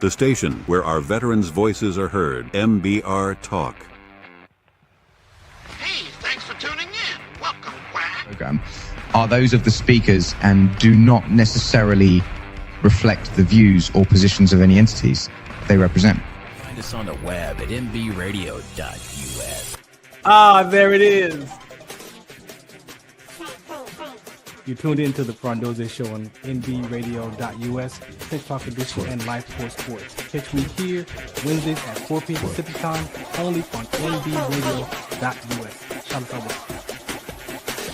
The station where our veterans' voices are heard. MBR Talk. Hey, thanks for tuning in. Welcome, Quack. Program are those of the speakers and do not necessarily reflect the views or positions of any entities they represent. Find us on the web at mbradio.us. Ah, there it is. You tuned into the Farron Dozier Show on nbradio.us, TikTok edition, and Live Sports. Catch me here Wednesdays at 4 p.m. Pacific time, only on nbradio.us. Shout out.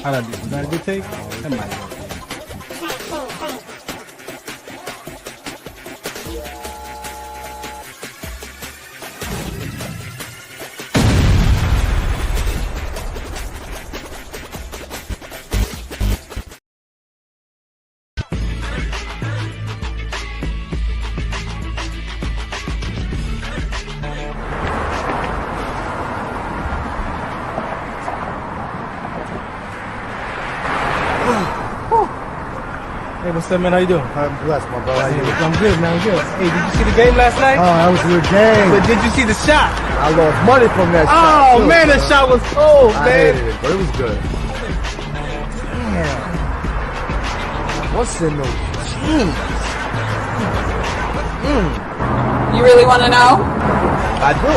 How'd I do? Was that a good take? That might be. Hey, what's up, man? How you doing? I'm blessed, my brother. How you doing? I'm good, man. I'm good. Hey, did you see the game last night? Oh, that was a good game. But did you see the shot? I lost money from that shot. Oh, too, man, that shot was cold, I man. hated it, but it was good. Damn. What's in those jeans? You really want to know? I do.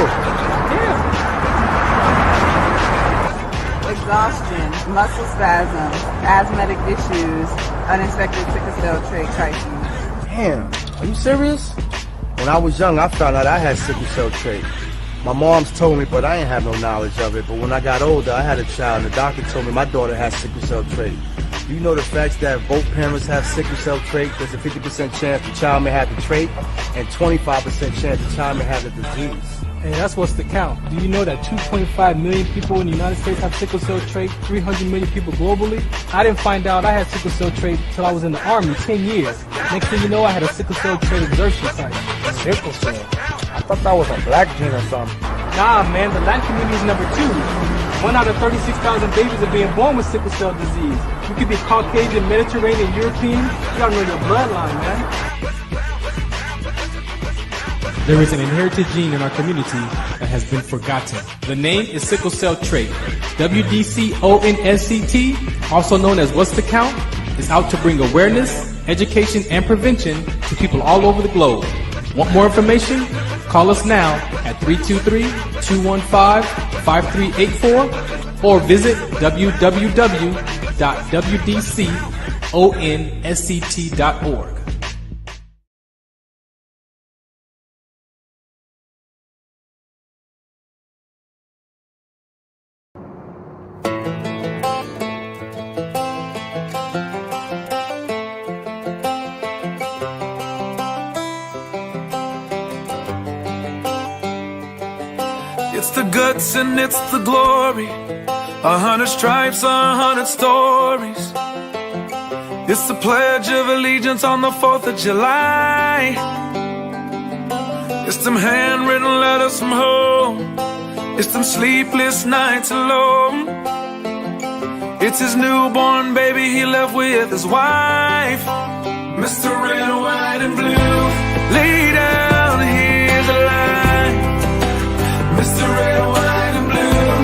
Exhaustion, muscle spasms, asthmatic issues, unexpected sickle cell trait crises. Damn. Are you serious? When I was young, I found out I had sickle cell trait. My mom's told me, but I ain't have no knowledge of it. But when I got older, I had a child, and the doctor told me my daughter has sickle cell trait. Do you know the facts that both parents have sickle cell trait? There's a 50% chance the child may have the trait, and 25% chance the child may have the disease. Hey, that's what's the count. Do you know that 2.5 million people in the United States have sickle cell trait, 300 million people globally? I didn't find out I had sickle cell trait until I was in the Army, 10 years. Next thing you know, I had a sickle cell trait exertion site. Sickle cell? I thought that was a black gene or something. Nah, man, the Latin community is number 2. 1 out of 36,000 babies are being born with sickle cell disease. You could be Caucasian, Mediterranean, European. You gotta know your bloodline, man. There is an inherited gene in our community that has been forgotten. The name is sickle cell trait. WDCONSCT, also known as What's the Count, is out to bring awareness, education, and prevention to people all over the globe. Want more information? Call us now at 323-215-5384 or visit www.wdconsct.org. It's the guts and it's the glory, 100 stripes, 100 stories. It's the Pledge of Allegiance on the 4th of July. It's them handwritten letters from home. It's them sleepless nights alone. It's his newborn baby he left with his wife. Mr. Red, White, and Blue, lay down, here's a line. Mr. Red, White, and Blue,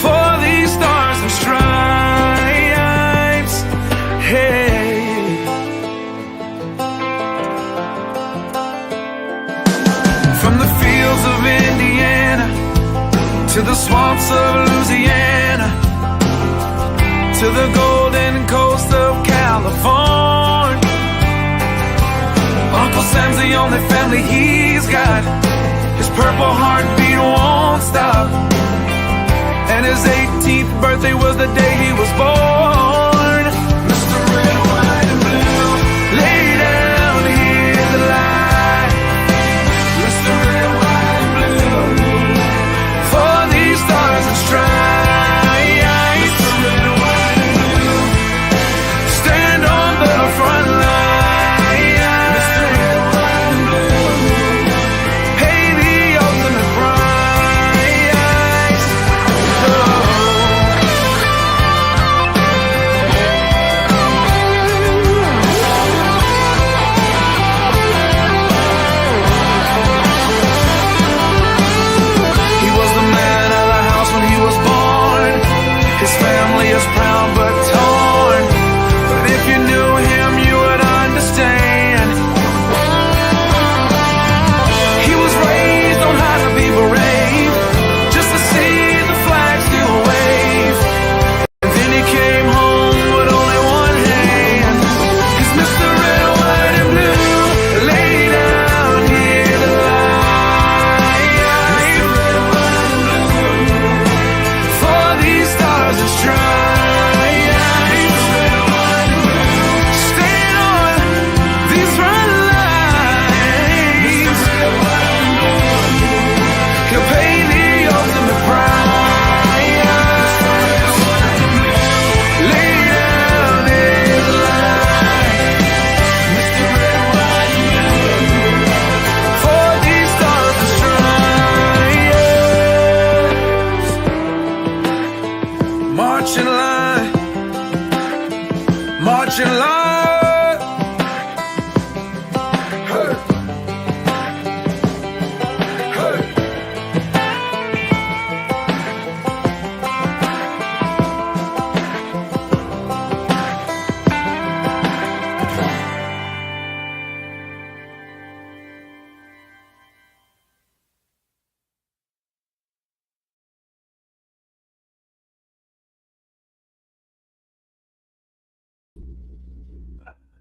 for these stars and stripes. Hey, from the fields of Indiana to the swamps of Louisiana, to the golden coast of California, Uncle Sam's the only family he's got. His purple heartbeat won't stop, and his 18th birthday was the day he was born. Mr. Red, White, and Blue, lay down, here's the light. Mr. Red, White, and Blue, for these stars and stripes. Mr. Red, White, and Blue, stand on the front line. Mr. Red, White, and Blue, pay the ultimate price. Oh.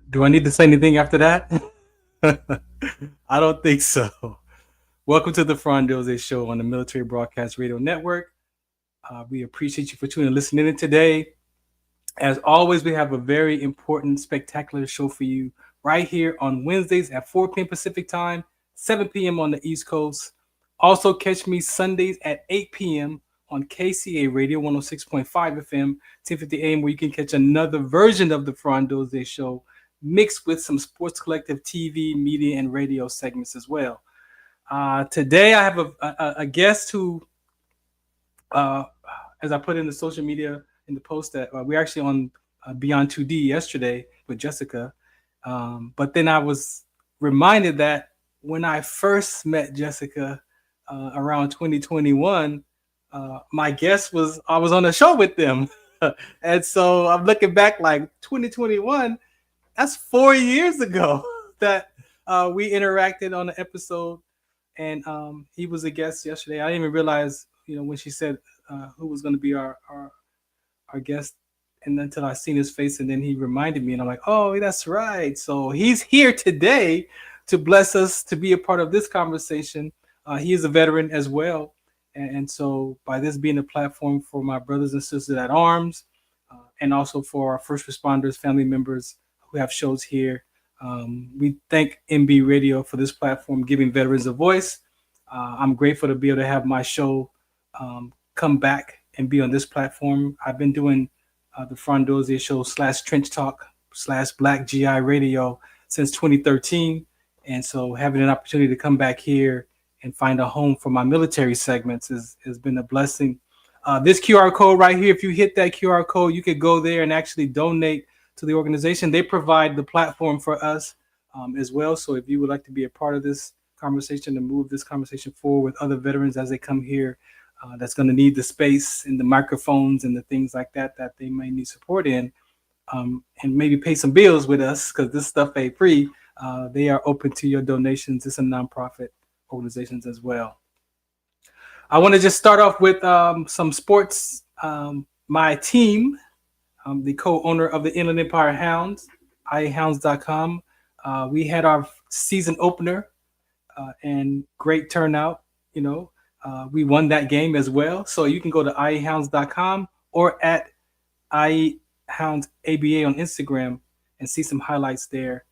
Do I need to say anything after that? I don't think so. Welcome to the Farron Dozier Show on the Military Broadcast Radio Network. We appreciate you for tuning and listening in today. As always, we have a very important, spectacular show for you right here on Wednesdays at 4 p.m. Pacific Time, 7 p.m. on the East Coast. Also, catch me Sundays at 8 p.m. on KCA Radio 106.5 FM, 1050 AM, where you can catch another version of the Farron Dozier Show mixed with some Sports Collective TV, media, and radio segments as well. Today, I have a guest who, as I put in the social media in the post, that we're actually on Beyond 2D yesterday with Jessica. But then I was reminded that when I first met Jessica around 2021, my guest was, I was on a show with them. And so I'm looking back like 2021, that's 4 years ago that we interacted on an episode. And he was a guest yesterday. I didn't even realize, when she said who was going to be our guest, and until I seen his face, and then he reminded me, and I'm like, oh, that's right. So he's here today to bless us, to be a part of this conversation. He is a veteran as well. And so by this being a platform for my brothers and sisters at arms, and also for our first responders, family members who have shows here, we thank MB Radio for this platform, giving veterans a voice. I'm grateful to be able to have my show come back and be on this platform. I've been doing the Farron Dozier Show / Trench Talk / Black GI Radio since 2013. And so having an opportunity to come back here and find a home for my military segments has been a blessing. This QR code right here, if you hit that QR code, you could go there and actually donate to the organization. They provide the platform for us as well. So if you would like to be a part of this conversation and move this conversation forward with other veterans as they come here, that's going to need the space and the microphones and the things like that they may need support in, and maybe pay some bills with us, because this stuff ain't free. They are open to your donations. It's a nonprofit organizations as well. I want to just start off with some sports. My team, the co-owner of the Inland Empire Hounds, iahounds.com. We had our season opener and great turnout. We won that game as well. So you can go to iahounds.com or at iahoundsaba on Instagram and see some highlights there.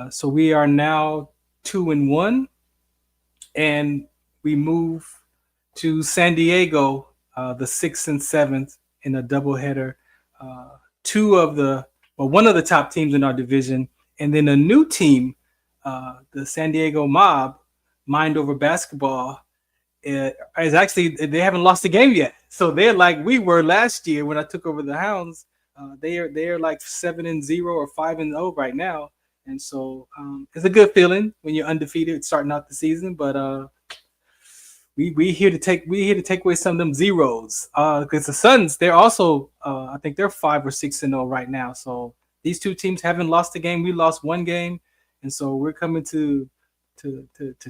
So we are now 2-1, and we move to San Diego the 6th and 7th in a doubleheader. One of the top teams in our division, and then a new team, the San Diego Mob, Mind Over Basketball, is actually, they haven't lost a game yet. So they're like we were last year when I took over the Hounds. They are like 7-0 or 5-0 right now, and so it's a good feeling when you're undefeated starting out the season. But we here to take away some of them zeros, because the Suns, they're also I think they're 5 or 6-0 right now. So these two teams haven't lost a game. We lost one game, and so we're coming to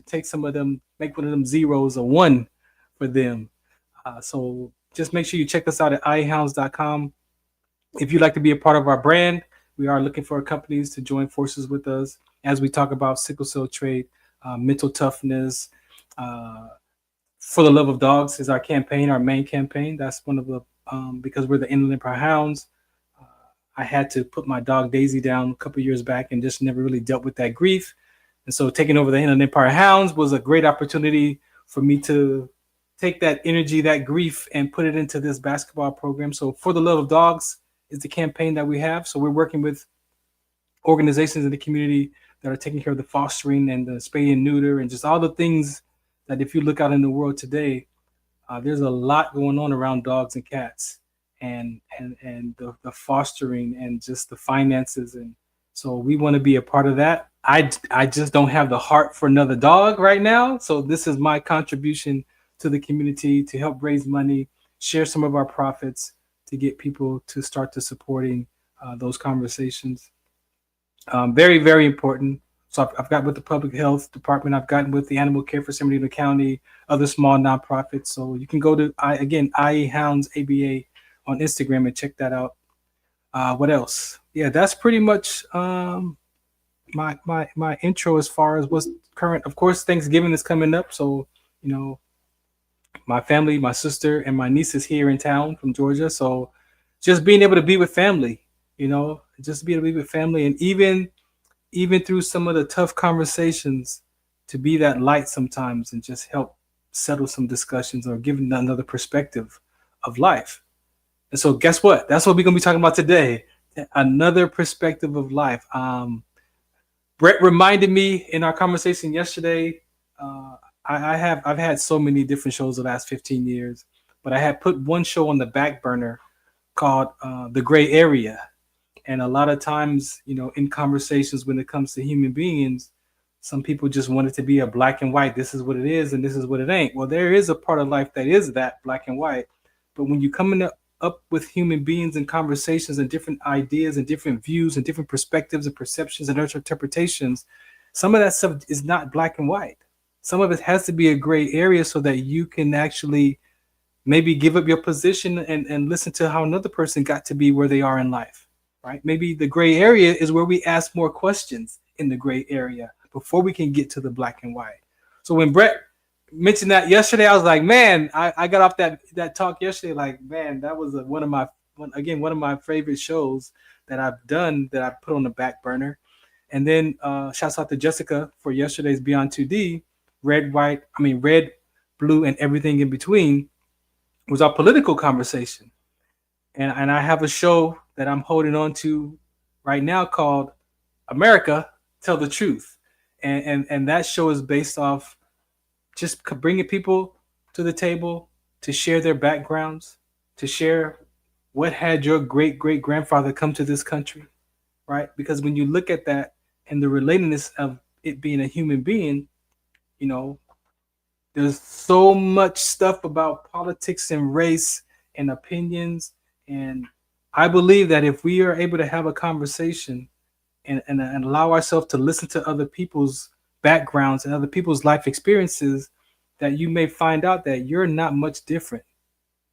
take some of them, make one of them zeros a one for them. So just make sure you check us out at iahounds.com. If you'd like to be a part of our brand, we are looking for companies to join forces with us as we talk about sickle cell trait, mental toughness. For the Love of Dogs is our campaign, our main campaign. That's one of the, because we're the Inland Empire Hounds, I had to put my dog Daisy down a couple years back and just never really dealt with that grief. And so taking over the Inland Empire Hounds was a great opportunity for me to take that energy, that grief, and put it into this basketball program. So For the Love of Dogs is the campaign that we have. So we're working with organizations in the community that are taking care of the fostering and the spay and neuter and just all the things that if you look out in the world today, there's a lot going on around dogs and cats and the fostering and just the finances. And so we want to be a part of that. I just don't have the heart for another dog right now. So this is my contribution to the community to help raise money, share some of our profits to get people to start to supporting those conversations. Very, very important. So I've got with the public health department, I've gotten with the animal care for San Bernardino County, other small nonprofits. So you can go to, iahounds ABA on Instagram and check that out. What else? Yeah, that's pretty much my intro as far as what's current. Of course, Thanksgiving is coming up, so my family, my sister, and my niece is here in town from Georgia. So just being able to be with family, just being able to be with family, and even through some of the tough conversations, to be that light sometimes and just help settle some discussions or give another perspective of life. And so guess what? That's what we're gonna be talking about today. Another perspective of life. Brett reminded me in our conversation yesterday. I've had so many different shows the last 15 years, but I had put one show on the back burner called The Gray Area. And a lot of times, in conversations when it comes to human beings, some people just want it to be a black and white. This is what it is and this is what it ain't. Well, there is a part of life that is that black and white. But when you come up with human beings and conversations and different ideas and different views and different perspectives and perceptions and interpretations, some of that stuff is not black and white. Some of it has to be a gray area so that you can actually maybe give up your position and listen to how another person got to be where they are in life, right? Maybe the gray area is where we ask more questions in the gray area before we can get to the black and white. So when Brett mentioned that yesterday, I was like, man, I got off that talk yesterday. Like, man, that was one of my favorite shows that I've done that I put on the back burner. And then shouts out to Jessica for yesterday's Beyond 2D, red, blue, and everything in between was our political conversation. And I have a show that I'm holding on to right now called America, Tell the Truth. And that show is based off just bringing people to the table to share their backgrounds, to share what had your great-great-grandfather come to this country, right? Because when you look at that and the relatedness of it being a human being, there's so much stuff about politics and race and opinions. And I believe that if we are able to have a conversation and allow ourselves to listen to other people's backgrounds and other people's life experiences, that you may find out that you're not much different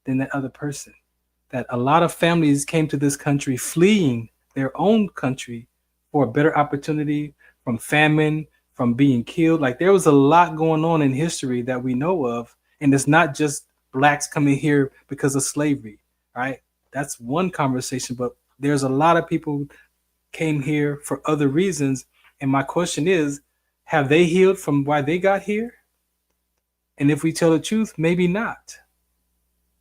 than that other person. That a lot of families came to this country fleeing their own country for a better opportunity, from famine, from being killed. Like, there was a lot going on in history that we know of. And it's not just blacks coming here because of slavery, right? That's one conversation, but there's a lot of people came here for other reasons. And my question is, have they healed from why they got here? And if we tell the truth, maybe not.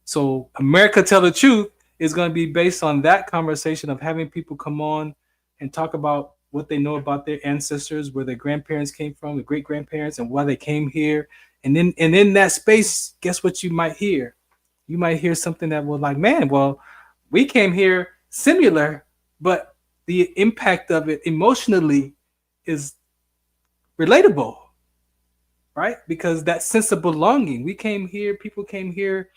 So America Tell the Truth is going to be based on that conversation of having people come on and talk about what they know about their ancestors, where their grandparents came from, the great grandparents, and why they came here. And then in that space, guess what you might hear? You might hear something that will like, man, well, we came here similar, but the impact of it emotionally is relatable, right? Because that sense of belonging, people came here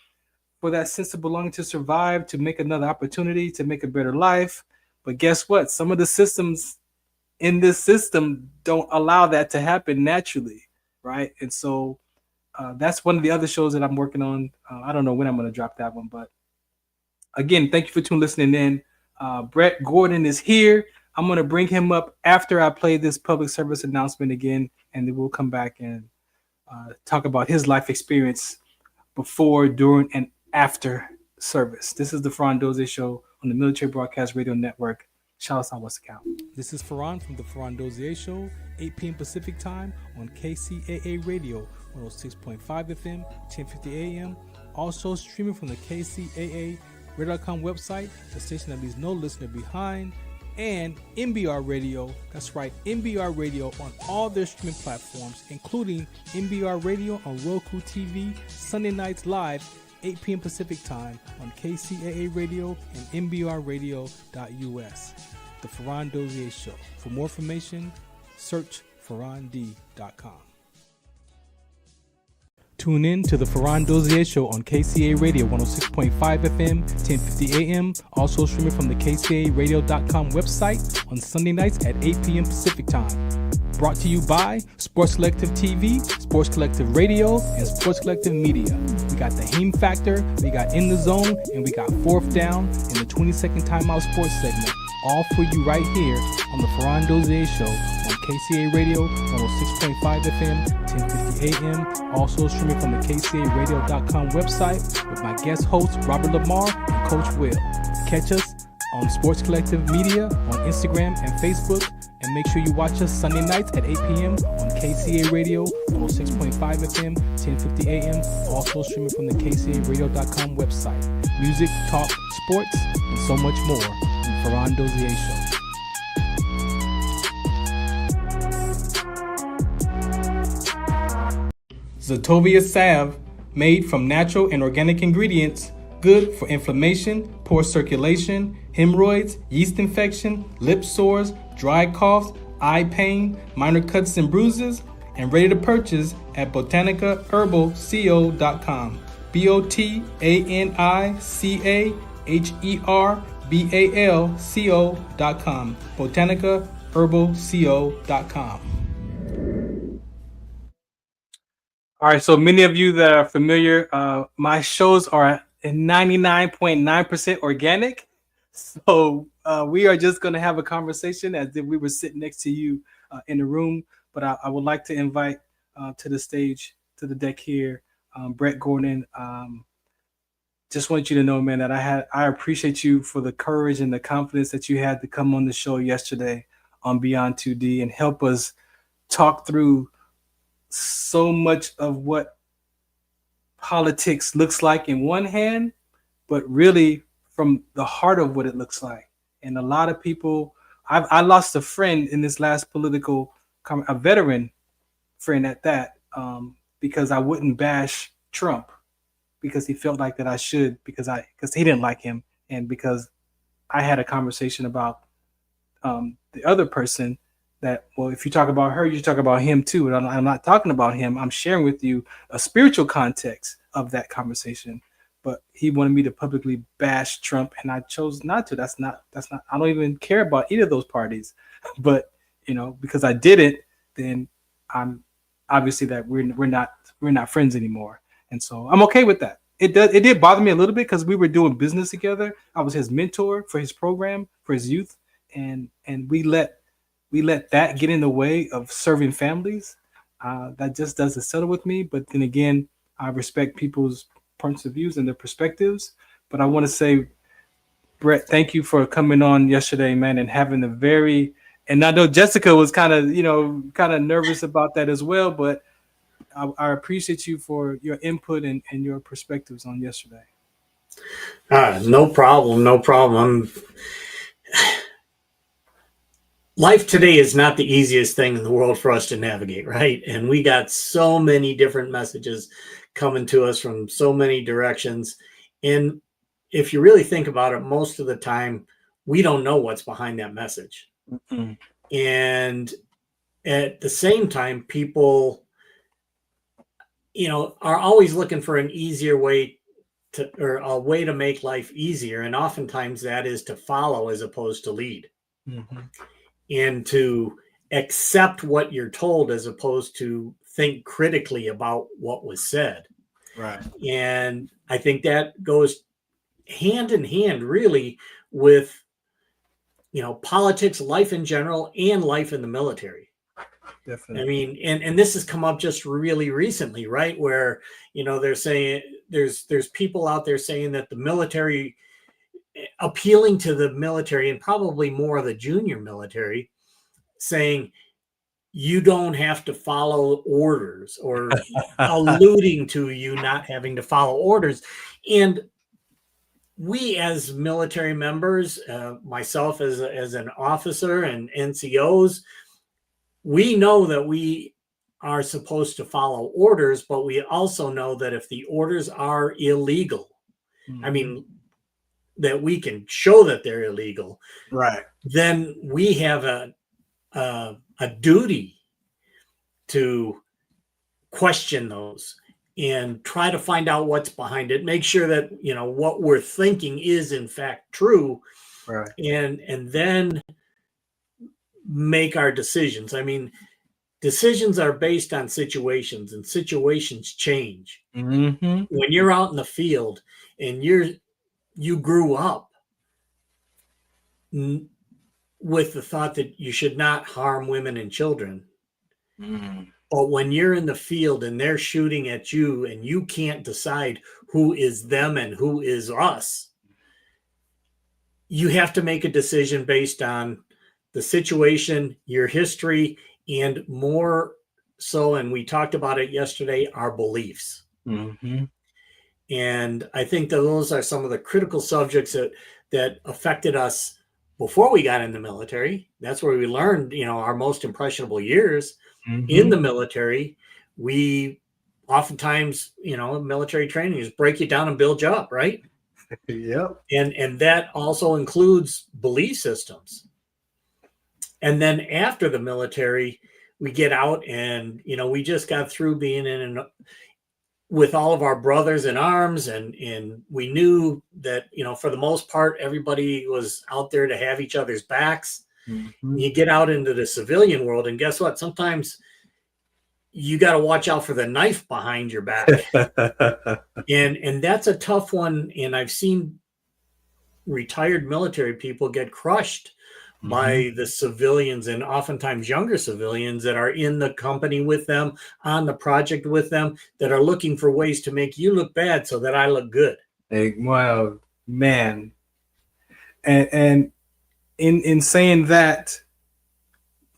for that sense of belonging, to survive, to make another opportunity, to make a better life. But guess what? Some of the systems in this system don't allow that to happen naturally, right? And so that's one of the other shows that I'm working on. I don't know when I'm going to drop that one, but again, thank you for listening in. Brett Gordon is here. I'm going to bring him up after I play this public service announcement again, and then we'll come back and talk about his life experience before, during, and after service. This is the Farron Dozier Show on the Military Broadcast Radio Network. Shout out Southwest Account. This is Farron from the Farron Dozier Show, 8 p.m. Pacific Time on KCAA Radio, 106.5 FM, 1050 AM. Also streaming from the KCAA Radio.com website, the station that leaves no listener behind, and MBR Radio. That's right, MBR Radio on all their streaming platforms, including MBR Radio on Roku TV, Sunday nights live, 8 p.m. Pacific Time on KCAA Radio and MBRradio.us. The Farron Dozier Show. For more information, search farrond.com. Tune in to the Farron Dozier Show on KCAA Radio 106.5 FM, 1050 AM. Also streaming from the KCAAradio.com website on Sunday nights at 8 p.m. Pacific Time. Brought to you by Sports Collective TV, Sports Collective Radio, and Sports Collective Media. We got the Heme Factor, we got In the Zone, and we got Fourth Down in the 20-second timeout sports segment. All for you right here on the Farron Dozier Show on KCA Radio 106.5 FM, 1050 AM. Also streaming from the KCARadio.com website with my guest hosts Robert Lamar and Coach Will. Catch us on Sports Collective Media on Instagram and Facebook. And make sure you watch us Sunday nights at 8 p.m. on KCA Radio 106.5 FM, 1050 AM. Also streaming from the KCARadio.com website. Music, talk, sports, and so much more. The Farron Dozier Show. Zetovia salve, made from natural and organic ingredients, good for inflammation, poor circulation, hemorrhoids, yeast infection, lip sores, dry coughs, eye pain, minor cuts and bruises, and ready to purchase at botanicaherbalco.com. botanicaherbalco.com. botanicaherbalco.com. All right, so many of you that are familiar, my shows are 99.9% organic. So we are just going to have a conversation as if we were sitting next to you in the room. But I would like to invite to the stage, to the deck here, Brett Gordon. Just want you to know, man, that I appreciate you for the courage and the confidence that you had to come on the show yesterday on Beyond 2D and help us talk through so much of what politics looks like in one hand, but really from the heart of what it looks like. And a lot of people, I lost a friend in this last political, a veteran friend at that, because I wouldn't bash Trump because he felt like that I should, because he didn't like him, and because I had a conversation about the other person that, well, if you talk about her, you talk about him too. And I'm not talking about him. I'm sharing with you a spiritual context of that conversation. But he wanted me to publicly bash Trump, and I chose not to. That's not. I don't even care about either of those parties. But because I didn't, then I'm obviously that we're not friends anymore. And so I'm okay with that. It did bother me a little bit because we were doing business together. I was his mentor for his program for his youth, and we let that get in the way of serving families. That just doesn't settle with me. But then again, I respect people's points of views and their perspectives. But I want to say, Brett, thank you for coming on yesterday, man, and having and I know Jessica was kind of nervous about that as well, but I appreciate you for your input and your perspectives on yesterday. No problem. Life today is not the easiest thing in the world for us to navigate, right? And we got so many different messages coming to us from so many directions. And if you really think about it, most of the time, we don't know what's behind that message. Mm-hmm. And at the same time, people, are always looking for an easier way or a way to make life easier. And oftentimes that is to follow as opposed to lead. Mm-hmm. And to accept what you're told as opposed to think critically about what was said. Right. And I think that goes hand in hand really with, politics, life in general, and life in the military. Definitely. I mean, and this has come up just really recently, right? Where, they're saying there's people out there saying that the military, appealing to the military and probably more of the junior military, saying you don't have to follow orders, or alluding to you not having to follow orders. And we as military members, myself as an officer and NCOs, we know that we are supposed to follow orders, but we also know that if the orders are illegal, mm-hmm. I mean, that we can show that they're illegal, right? Then we have a duty to question those and try to find out what's behind it. Make sure that what we're thinking is in fact true, right? And then make our decisions. I mean, decisions are based on situations, and situations change. Mm-hmm. When you're out in the field and you grew up with the thought that you should not harm women and children. But when you're in the field and they're shooting at you and you can't decide who is them and who is us, you have to make a decision based on the situation, your history, and more so, and we talked about it yesterday, our beliefs. And I think that those are some of the critical subjects that affected us before we got in the military. That's where we learned, our most impressionable years in the military. We oftentimes, military training is break you down and build you up, right? Yep. And that also includes belief systems. And then after the military, we get out and, we just got through being with all of our brothers in arms. And we knew that, for the most part, everybody was out there to have each other's backs. You get out into the civilian world, and guess what? Sometimes you got to watch out for the knife behind your back. and that's a tough one. And I've seen retired military people get crushed by the civilians, and oftentimes younger civilians that are in the company with them, on the project with them, that are looking for ways to make you look bad so that I look good. Well, man. And in saying that,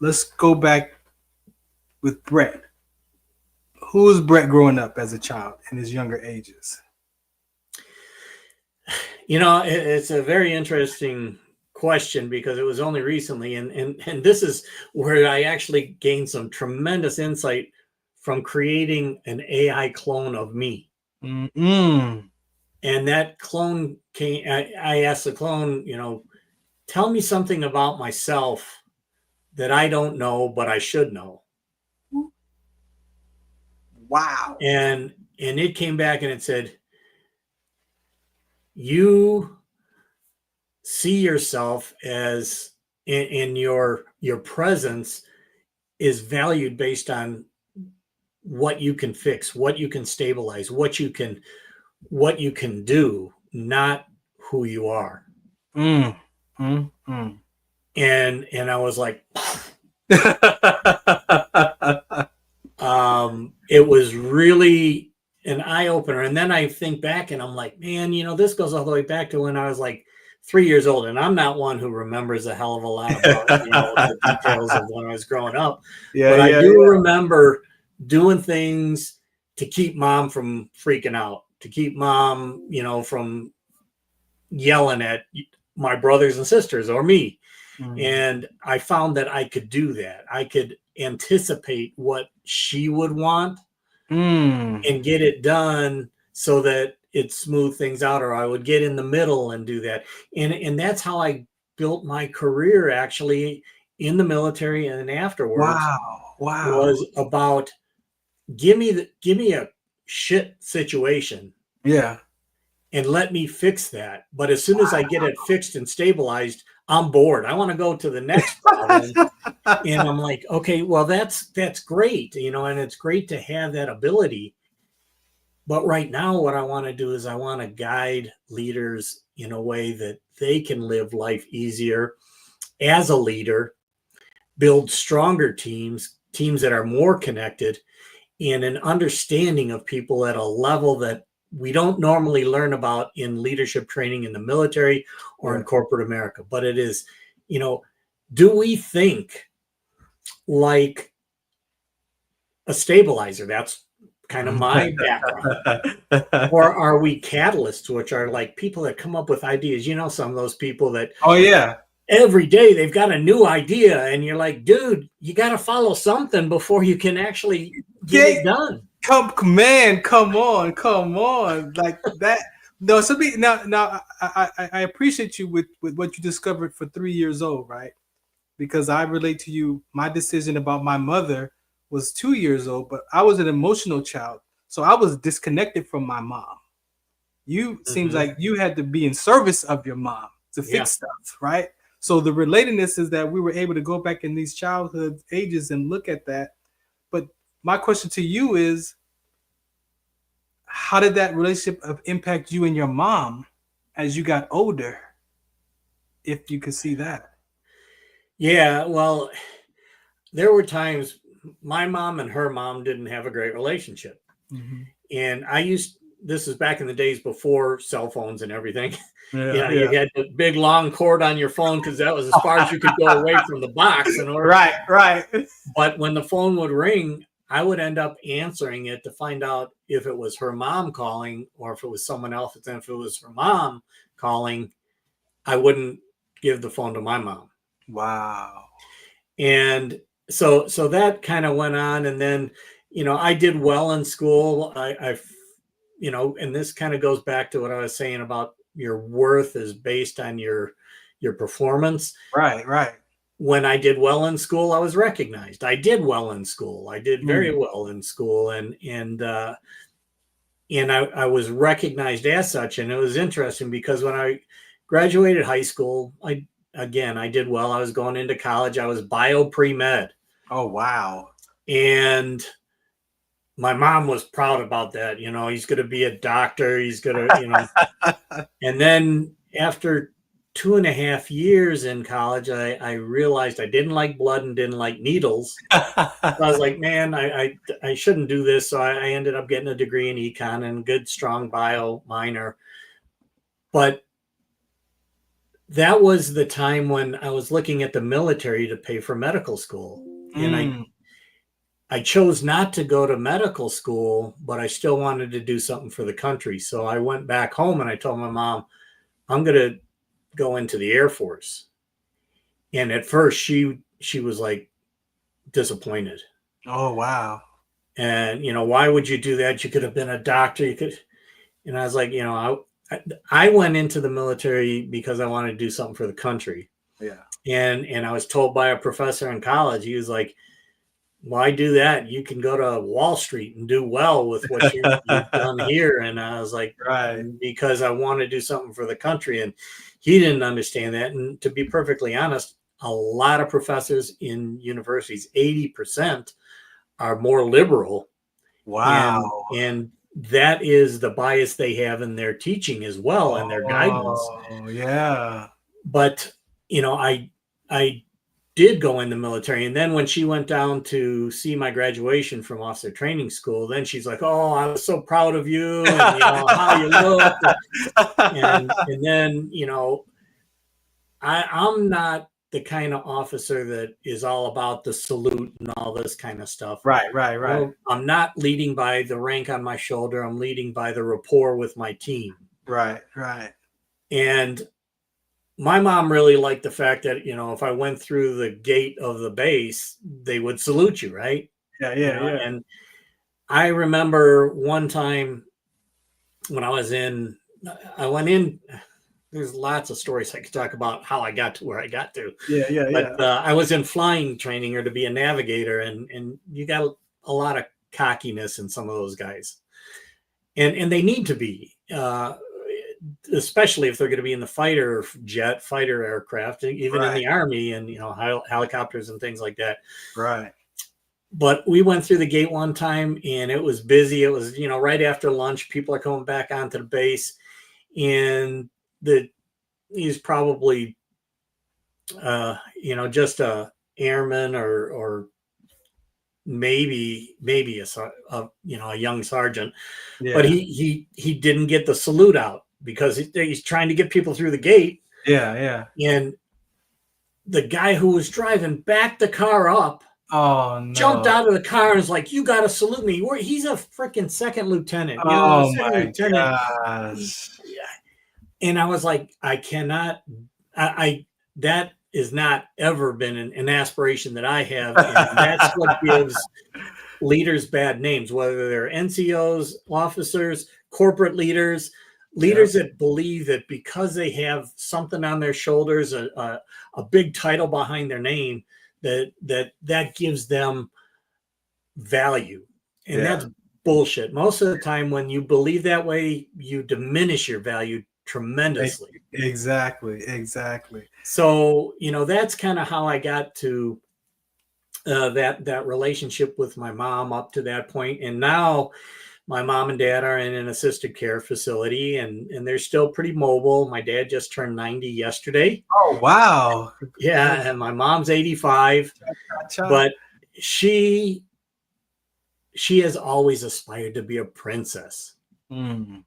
let's go back with Brett. Who was Brett growing up as a child in his younger ages? It's a very interesting question, because it was only recently, and this is where I actually gained some tremendous insight from creating an AI clone of me. And that clone came, I asked the clone, tell me something about myself that I don't know, but I should know. Wow. And it came back and it said, you see yourself as in your presence is valued based on what you can fix, what you can stabilize, what you can do, not who you are. And I was like, it was really an eye opener. And then I think back and I'm like, man, this goes all the way back to when I was like 3 years old, and I'm not one who remembers a hell of a lot about the details of when I was growing up. But I do remember doing things to keep mom from freaking out, to keep mom, from yelling at my brothers and sisters or me. And I found that I could do that. I could anticipate what she would want and get it done so that it smoothed things out, or I would get in the middle and do that. And that's how I built my career, actually, in the military and then afterwards. Wow. Was about give me a shit situation. Yeah. And let me fix that. But as soon as I get it fixed and stabilized, I'm bored. I want to go to the next problem. And I'm like, okay, well, that's great, and it's great to have that ability. But right now, what I want to do is I want to guide leaders in a way that they can live life easier as a leader, build stronger teams that are more connected, and an understanding of people at a level that we don't normally learn about in leadership training in the military or in corporate America. But it is, do we think like a stabilizer? That's kind of my background. Or are we catalysts, which are like people that come up with ideas? Some of those people that every day they've got a new idea, and you're like, dude, you got to follow something before you can actually get it done. Come on, like that. No, now I appreciate you with what you discovered for 3 years old, right? Because I relate to you. My decision about my mother was 2 years old, but I was an emotional child, so I was disconnected from my mom. You seems like you had to be in service of your mom to fix stuff, right? So the relatedness is that we were able to go back in these childhood ages and look at that. But my question to you is, how did that relationship impact you and your mom as you got older? If you could see that. Yeah, well, there were times my mom and her mom didn't have a great relationship. Mm-hmm. And this is back in the days before cell phones and everything. Yeah, You had the big long cord on your phone because that was as far as you could go away from the box in order. Right. But when the phone would ring, I would end up answering it to find out if it was her mom calling or if it was someone else. And if it was her mom calling, I wouldn't give the phone to my mom. Wow. And so that kind of went on. And then, I did well in school. I and this kind of goes back to what I was saying about your worth is based on your performance. Right. When I did well in school, I was recognized. I did well in school. I did very well in school, and I was recognized as such. And it was interesting because when I graduated high school, I did well. I was going into college. I was bio pre-med. Oh, wow. And my mom was proud about that. He's going to be a doctor. He's going to, and then after 2.5 years in college, I realized I didn't like blood and didn't like needles. So I was like, man, I shouldn't do this. So I ended up getting a degree in econ and good, strong bio minor. But that was the time when I was looking at the military to pay for medical school. And I chose not to go to medical school, but I still wanted to do something for the country. So I went back home and I told my mom, I'm going to go into the Air Force. And at first she was like disappointed. Oh, wow. And, why would you do that? You could have been a doctor. And I was like, I went into the military because I wanted to do something for the country. Yeah. And I was told by a professor in college, he was like, why do that? You can go to Wall Street and do well with what you've done here. And I was like, right, because I want to do something for the country. And he didn't understand that. And to be perfectly honest, a lot of professors in universities, 80% are more liberal. Wow. And that is the bias they have in their teaching as well and their guidance. Oh, yeah. But, I did go in the military. And then when she went down to see my graduation from officer training school, then she's like, oh, I was so proud of you and how you looked. And then, I'm not the kind of officer that is all about the salute and all this kind of stuff. Right. I'm not leading by the rank on my shoulder. I'm leading by the rapport with my team. Right. And my mom really liked the fact that, if I went through the gate of the base, they would salute you, right? Yeah. And I remember one time when I went in, there's lots of stories I could talk about how I got to where I got to. Yeah. But I was in flying training or to be a navigator, and you got a lot of cockiness in some of those guys. And they need to be. Especially if they're going to be in the fighter aircraft, even in the Army and, helicopters and things like that. Right. But we went through the gate one time and it was busy. It was, right after lunch, people are coming back onto the base and he's probably, just a airman or maybe a young sergeant, but he didn't get the salute out because he's trying to get people through the gate. Yeah. And the guy who was driving backed the car up, jumped out of the car and was like, you got to salute me. He's a freaking second lieutenant. My gosh. And I was like, I cannot, that is not ever been an aspiration that I have. And that's what gives leaders bad names, whether they're NCOs, officers, corporate leaders that believe that because they have something on their shoulders, a big title behind their name, that gives them value. And that's bullshit. Most of the time when you believe that way, you diminish your value tremendously. Exactly. So, that's kind of how I got to that relationship with my mom up to that point. And now my mom and dad are in an assisted care facility, and they're still pretty mobile. My dad just turned 90 yesterday. Oh, wow. Yeah, and my mom's 85. But she has always aspired to be a princess and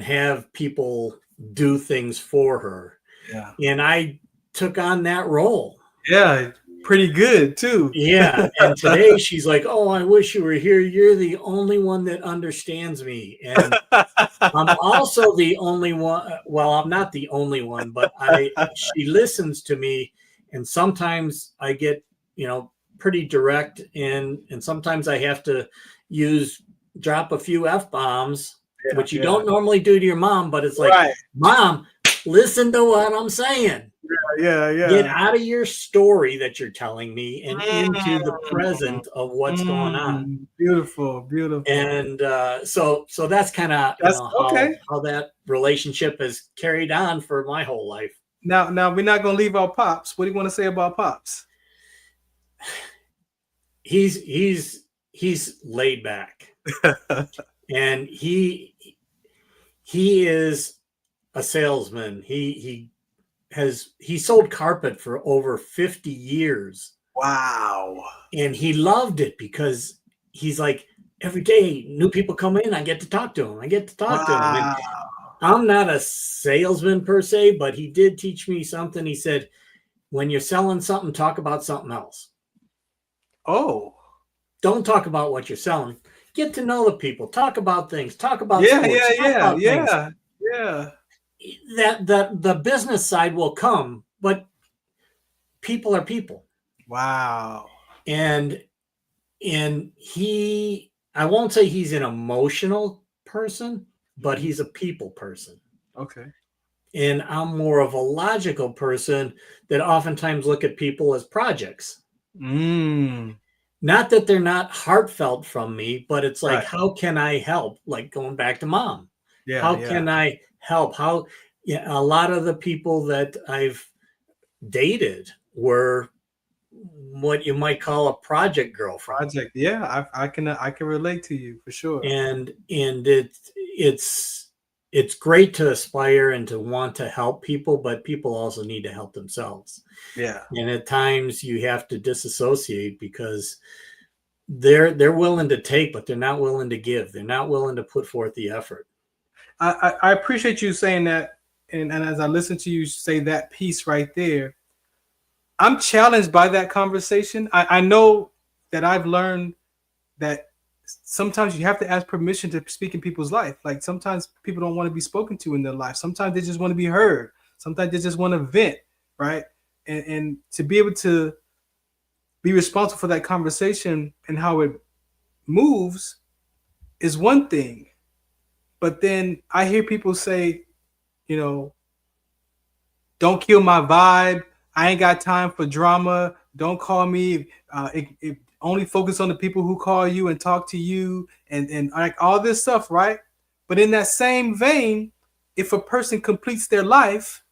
have people do things for her. Yeah. And I took on that role. Yeah, pretty good too. Yeah. And today she's like, oh, I wish you were here. You're the only one that understands me. And I'm also the only one. Well, I'm not the only one, but she listens to me. And sometimes I get, pretty direct, and sometimes I have to drop a few F-bombs, which you don't normally do to your mom, but it's like, Mom, listen to what I'm saying. Yeah. Get out of your story that you're telling me and into the present of what's going on. Beautiful. And so that's kind of how that relationship has carried on for my whole life. Now we're not going to leave our Pops. What do you want to say about Pops? He's laid back, and he is a salesman. He sold carpet for over 50 years. Wow. And he loved it because he's like, every day new people come in, I get to talk to them. And I'm not a salesman per se, but he did teach me something. He said, when you're selling something, talk about something else. Oh, don't talk about what you're selling. Get to know the people. Talk about things. Talk about sports. Yeah. That the business side will come, but people are people. Wow. And I won't say he's an emotional person, but he's a people person. Okay. And I'm more of a logical person that oftentimes look at people as projects. Not that they're not heartfelt from me, but it's like, how can I help? Like going back to Mom. How can I help? A lot of the people that I've dated were what you might call a project girlfriend. Yeah, I can relate to you for sure. And it's great to aspire and to want to help people, but people also need to help themselves. Yeah. And at times you have to disassociate because they're willing to take, but they're not willing to give. They're not willing to put forth the effort. I appreciate you saying that. And as I listen to you say that piece right there, I'm challenged by that conversation. I know that I've learned that sometimes you have to ask permission to speak in people's life. Like sometimes people don't want to be spoken to in their life. Sometimes they just want to be heard. Sometimes they just want to vent, right? And to be able to be responsible for that conversation and how it moves is one thing. But then I hear people say, don't kill my vibe. I ain't got time for drama. Don't call me. Only focus on the people who call you and talk to you and like all this stuff, right? But in that same vein, if a person completes their life,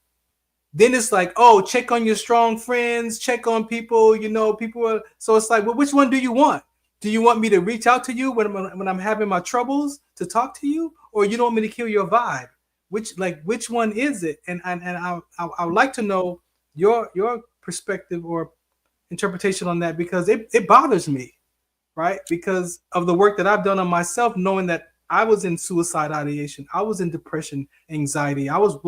then it's like, oh, check on your strong friends, check on people, people are. So it's like, well, which one do you want? Do you want me to reach out to you when I'm having my troubles to talk to you, or you don't want me to kill your vibe? Which one is it? And I would like to know your perspective or interpretation on that, because it bothers me, right? Because of the work that I've done on myself, knowing that I was in suicide ideation, I was in depression, anxiety, I was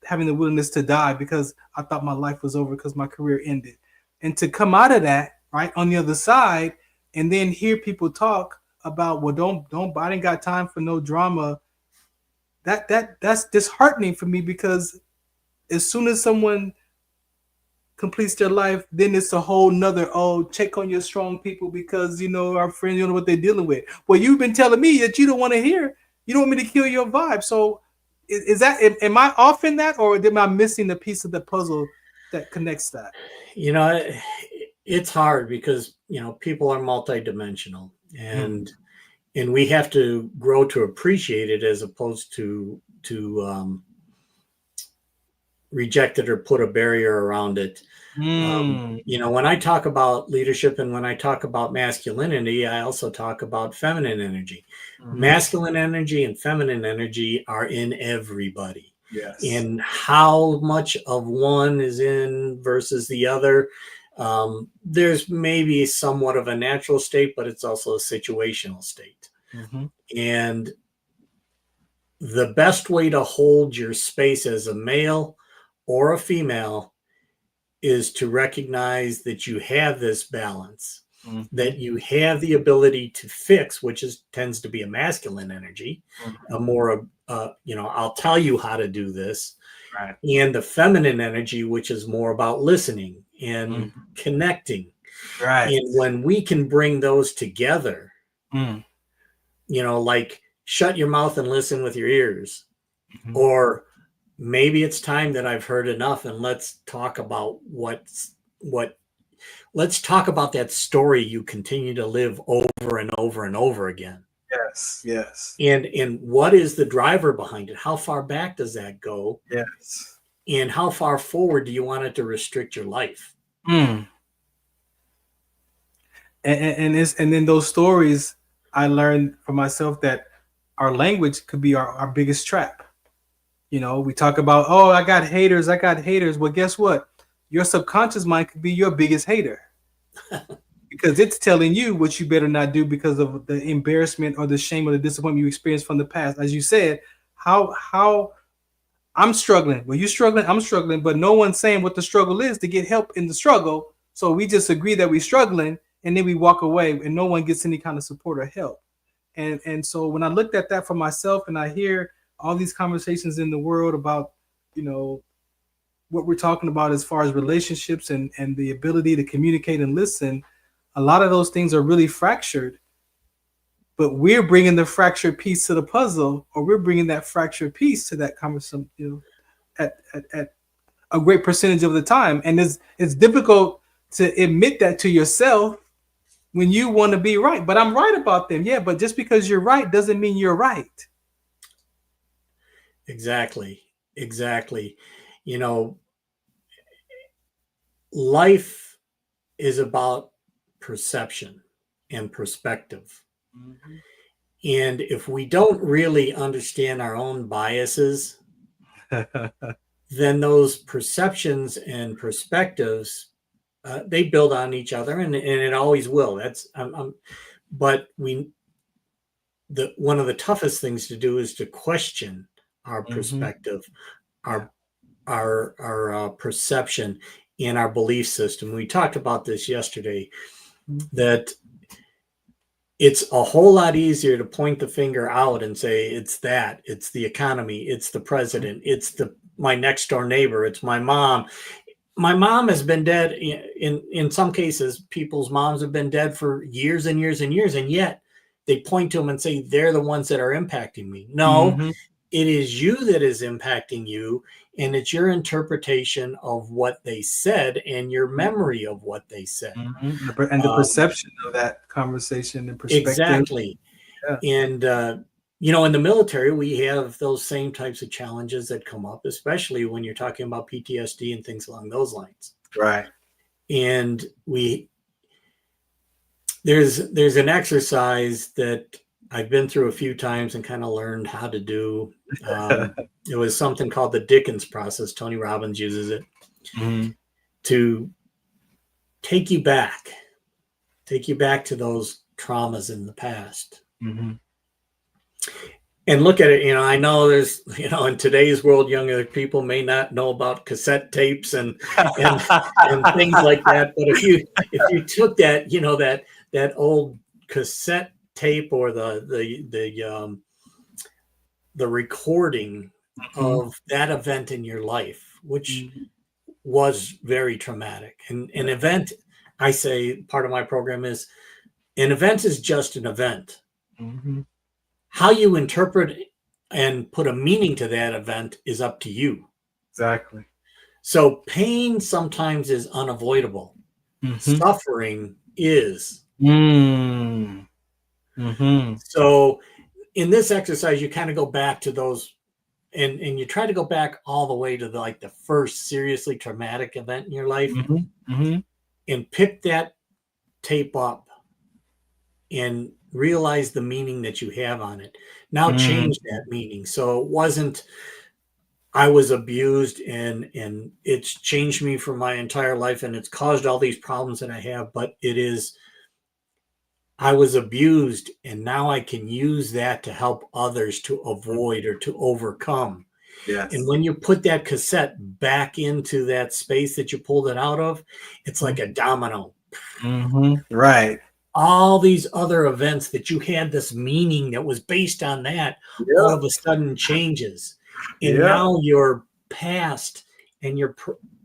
having the willingness to die because I thought my life was over because my career ended. And to come out of that, right, on the other side, and then hear people talk about, well, I didn't got time for no drama. That's disheartening for me, because as soon as someone completes their life, then it's a whole nother, check on your strong people because, our friends, you know what they're dealing with. Well, you've been telling me that you don't want to hear, you don't want me to kill your vibe. So is that, am I off in that, or am I missing the piece of the puzzle that connects that? It's hard because, people are multidimensional, and we have to grow to appreciate it as opposed to reject it or put a barrier around it. When I talk about leadership and when I talk about masculinity, I also talk about feminine energy. Masculine energy and feminine energy are in everybody. Yes. And how much of one is in versus the other, there's maybe somewhat of a natural state, but it's also a situational state. And the best way to hold your space as a male or a female is to recognize that you have this balance, that you have the ability to fix, which tends to be a masculine energy, a more, I'll tell you how to do this, right. And the feminine energy, which is more about listening and connecting. Right. And when we can bring those together, like shut your mouth and listen with your ears, or maybe it's time that I've heard enough and let's talk about let's talk about that story you continue to live over and over and over again. Yes. And what is the driver behind it? How far back does that go? Yes. And how far forward do you want it to restrict your life? And then those stories, I learned for myself that our language could be our biggest trap. We talk about, oh, I got haters. Well, guess what? Your subconscious mind could be your biggest hater because it's telling you what you better not do because of the embarrassment or the shame or the disappointment you experienced from the past. As you said, how I'm struggling. Well, you're struggling, I'm struggling, but no one's saying what the struggle is to get help in the struggle. So we just agree that we're struggling and then we walk away and no one gets any kind of support or help. And so when I looked at that for myself and I hear all these conversations in the world about, what we're talking about as far as relationships and the ability to communicate and listen, a lot of those things are really fractured, but we're bringing the fractured piece to the puzzle, or we're bringing that fractured piece to that conversation, at a great percentage of the time. And it's difficult to admit that to yourself when you want to be right, but I'm right about them. Yeah. But just because you're right doesn't mean you're right. Exactly. Life is about perception and perspective. And if we don't really understand our own biases, then those perceptions and perspectives, they build on each other, and it always will. But one of the toughest things to do is to question our perspective, our perception, and our belief system. We talked about this yesterday, that it's a whole lot easier to point the finger out and say, it's the economy, it's the president, it's my next door neighbor, it's my mom. My mom has been dead. In some cases, people's moms have been dead for years and years and years, and yet they point to them and say, they're the ones that are impacting me. No, it is you that is impacting you, and it's your interpretation of what they said and your memory of what they said. And the perception of that conversation and perspective. Exactly. Yeah. And, in the military, we have those same types of challenges that come up, especially when you're talking about PTSD and things along those lines. Right. And there's an exercise that I've been through a few times and kind of learned how to do. It was something called the Dickens process. Tony Robbins uses it to take you back to those traumas in the past. And look at it, I know there's, in today's world, younger people may not know about cassette tapes and things like that. But if you took that, that old cassette tape or the recording of that event in your life, which was very traumatic, and an event, I say part of my program is an event is just an event. How you interpret and put a meaning to that event is up to you. Exactly. So pain sometimes is unavoidable. Suffering is. So in this exercise, you kind of go back to those and you try to go back all the way to the first seriously traumatic event in your life, and pick that tape up and realize the meaning that you have on it. Now change that meaning. So it wasn't I was abused and it's changed me for my entire life and it's caused all these problems that I have, but it is I was abused and now I can use that to help others to avoid or to overcome. Yes. And when you put that cassette back into that space that you pulled it out of, it's like a domino. Right. All these other events that you had this meaning that was based on that, all of a sudden changes. And now your past and your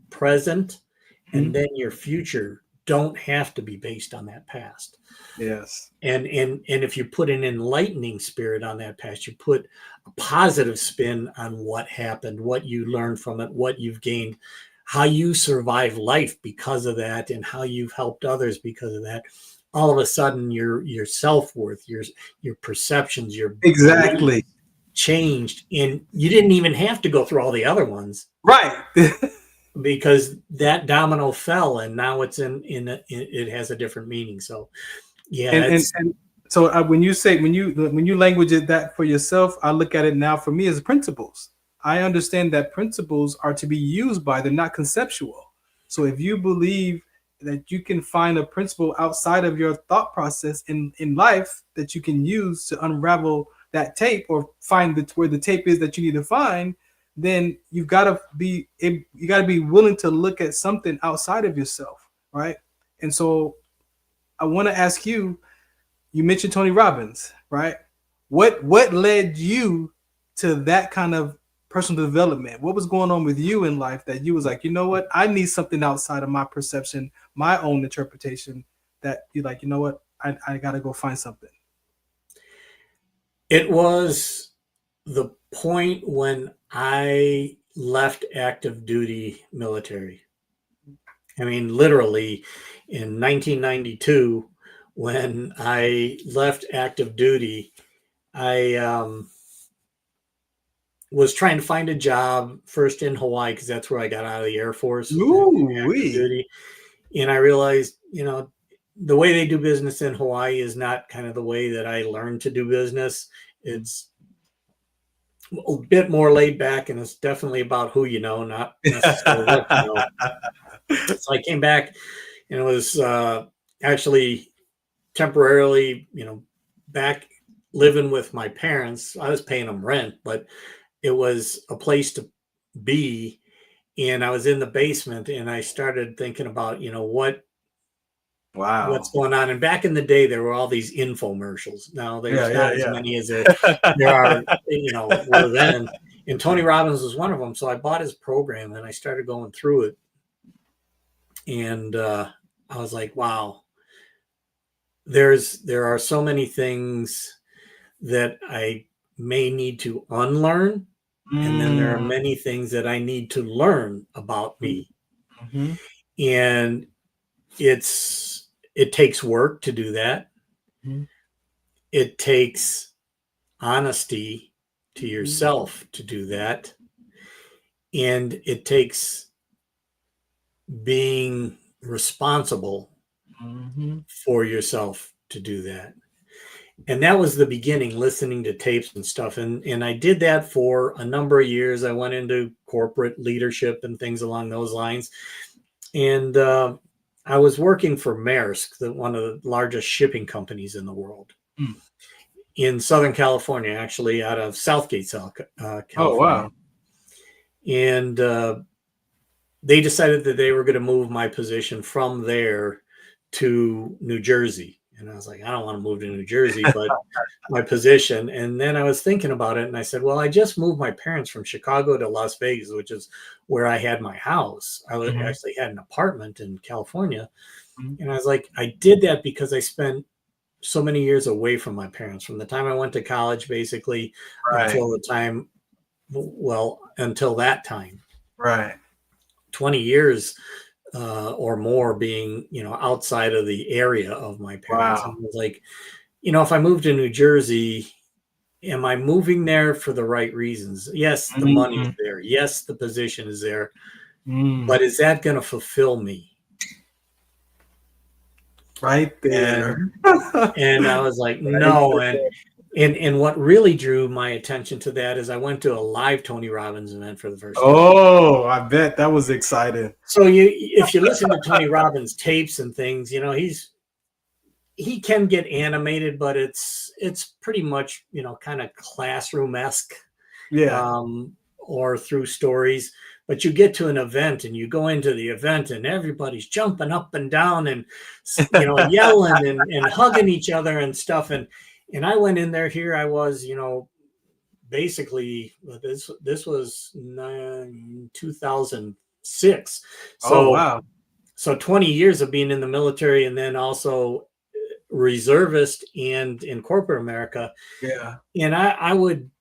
present and then your future don't have to be based on that past. Yes. And if you put an enlightening spirit on that past, you put a positive spin on what happened, what you learned from it, what you've gained, how you survive life because of that, and how you've helped others because of that. All of a sudden, your self-worth, your perceptions, your exactly changed, and you didn't even have to go through all the other ones, right? Because that domino fell, and now it's it has a different meaning. So, yeah. And so when you language it that for yourself, I look at it now for me as principles. I understand that principles are to be used by, they're not conceptual. So if you believe that you can find a principle outside of your thought process in life that you can use to unravel that tape or find where the tape is that you need to find, then you got to be willing to look at something outside of yourself, right? And so I want to ask you, you mentioned Tony Robbins, right? What led you to that kind of personal development? What was going on with you in life that you was like, you know what, I need something outside of my perception, my own interpretation, that you're like, you know what, I got to go find something? It was the point when I left active duty military. I mean, literally in 1992, when I left active duty, I was trying to find a job first in Hawaii because that's where I got out of the Air Force. Duty. And I realized, the way they do business in Hawaii is not kind of the way that I learned to do business. It's a bit more laid back, and it's definitely about who you know, not necessarily what you know. So I came back, and it was actually temporarily, back living with my parents. I was paying them rent, but it was a place to be. And I was in the basement, and I started thinking about, what's going on. And back in the day, there were all these infomercials. Now there's not as many as there are, were then. And Tony Robbins was one of them. So I bought his program and I started going through it. And I was like, wow, there are so many things that I may need to unlearn. And then there are many things that I need to learn about me. And it takes work to do that. It takes honesty to yourself to do that. And it takes being responsible for yourself to do that. And that was the beginning, listening to tapes and stuff. And I did that for a number of years. I went into corporate leadership and things along those lines. And I was working for Maersk, one of the largest shipping companies in the world, in Southern California, actually out of Southgate, California. Oh, wow. And they decided that they were going to move my position from there to New Jersey. And I was like, I don't want to move to New Jersey, but my position. And then I was thinking about it, and I said, well, I just moved my parents from Chicago to Las Vegas, which is where I had my house. I actually had an apartment in California. And I was like, I did that because I spent so many years away from my parents, from the time I went to college, basically, until that time. Right. 20 years or more being, outside of the area of my parents. Wow. And it was like, if I moved to New Jersey am I moving there for the right reasons? Yes, the money is there. Yes, the position is there. But is that going to fulfill me? Right there. And I was like, no. And what really drew my attention to that is I went to a live Tony Robbins event for the first time. Oh, I bet that was exciting. So if you listen to Tony Robbins tapes and things, you know, he can get animated, but it's pretty much, you know, kind of classroom-esque. Yeah. Or through stories. But you get to an event and you go into the event and everybody's jumping up and down and, you know, yelling and hugging each other and stuff. And I went in there, here I was, you know, basically this was 2006. So, wow. So 20 years of being in the military and then also reservist and in corporate America. Yeah. And I would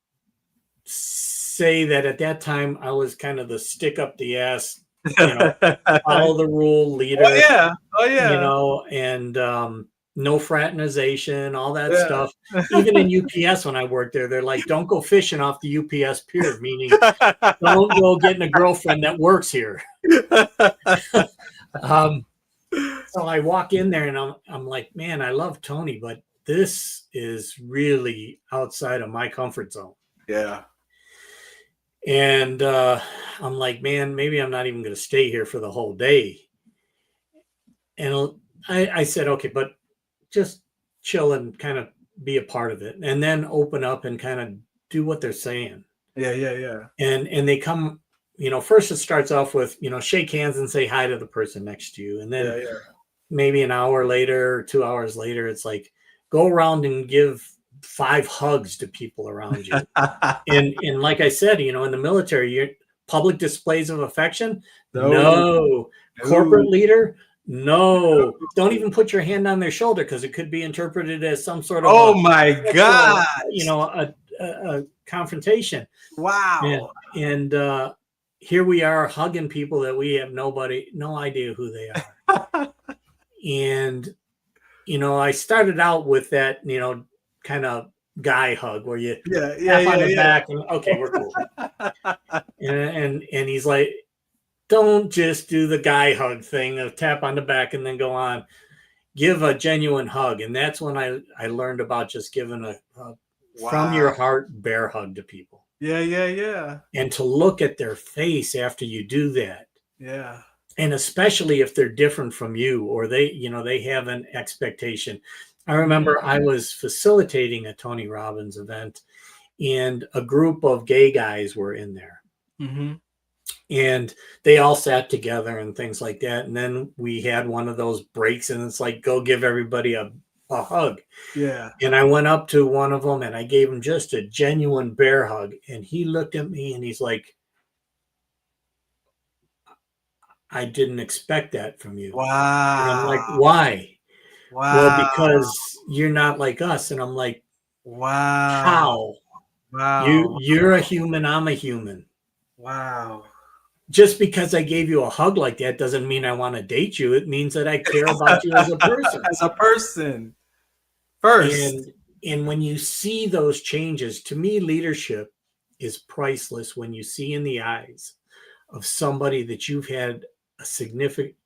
say that at that time I was kind of the stick up the ass, you know, follow the rule leader. Oh yeah. You know, and no fraternization, all that stuff. Even in UPS when I worked there, they're like, don't go fishing off the UPS pier, meaning don't go getting a girlfriend that works here. So I walk in there and I'm like, man, I love Tony, but this is really outside of my comfort zone. Yeah. And I'm like, man, maybe I'm not even going to stay here for the whole day. And I said, okay, but just chill and kind of be a part of it, and then open up and kind of do what they're saying. Yeah. And they come, you know, first it starts off with, you know, shake hands and say hi to the person next to you. And then maybe an hour later or 2 hours later, it's like, go around and give 5 hugs to people around you. and like I said, you know, in the military, public displays of affection, no. Corporate leader, no. Don't even put your hand on their shoulder because it could be interpreted as some sort of my God, you know, a confrontation. Wow. And here we are hugging people that we have no idea who they are. And you know, I started out with that, you know, kind of guy hug where you tap on the back and okay, we're cool. and he's like, don't just do the guy hug thing of tap on the back and then go on. Give a genuine hug. And that's when I learned about just giving a from your heart bear hug to people. Yeah. And to look at their face after you do that. Yeah. And especially if they're different from you or they, you know, they have an expectation. I remember I was facilitating a Tony Robbins event and a group of gay guys were in there. Mm-hmm. And they all sat together and things like that. And then we had one of those breaks and it's like, go give everybody a hug. Yeah. And I went up to one of them and I gave him just a genuine bear hug. And he looked at me and he's like, I didn't expect that from you. Wow. And I'm like, why? Wow. Well, because you're not like us. And I'm like, wow. How? Wow. You're a human. I'm a human. Wow. Just because I gave you a hug like that doesn't mean I want to date you. It means that I care about you as a person. As a person. First. And when you see those changes, to me, leadership is priceless when you see in the eyes of somebody that you've had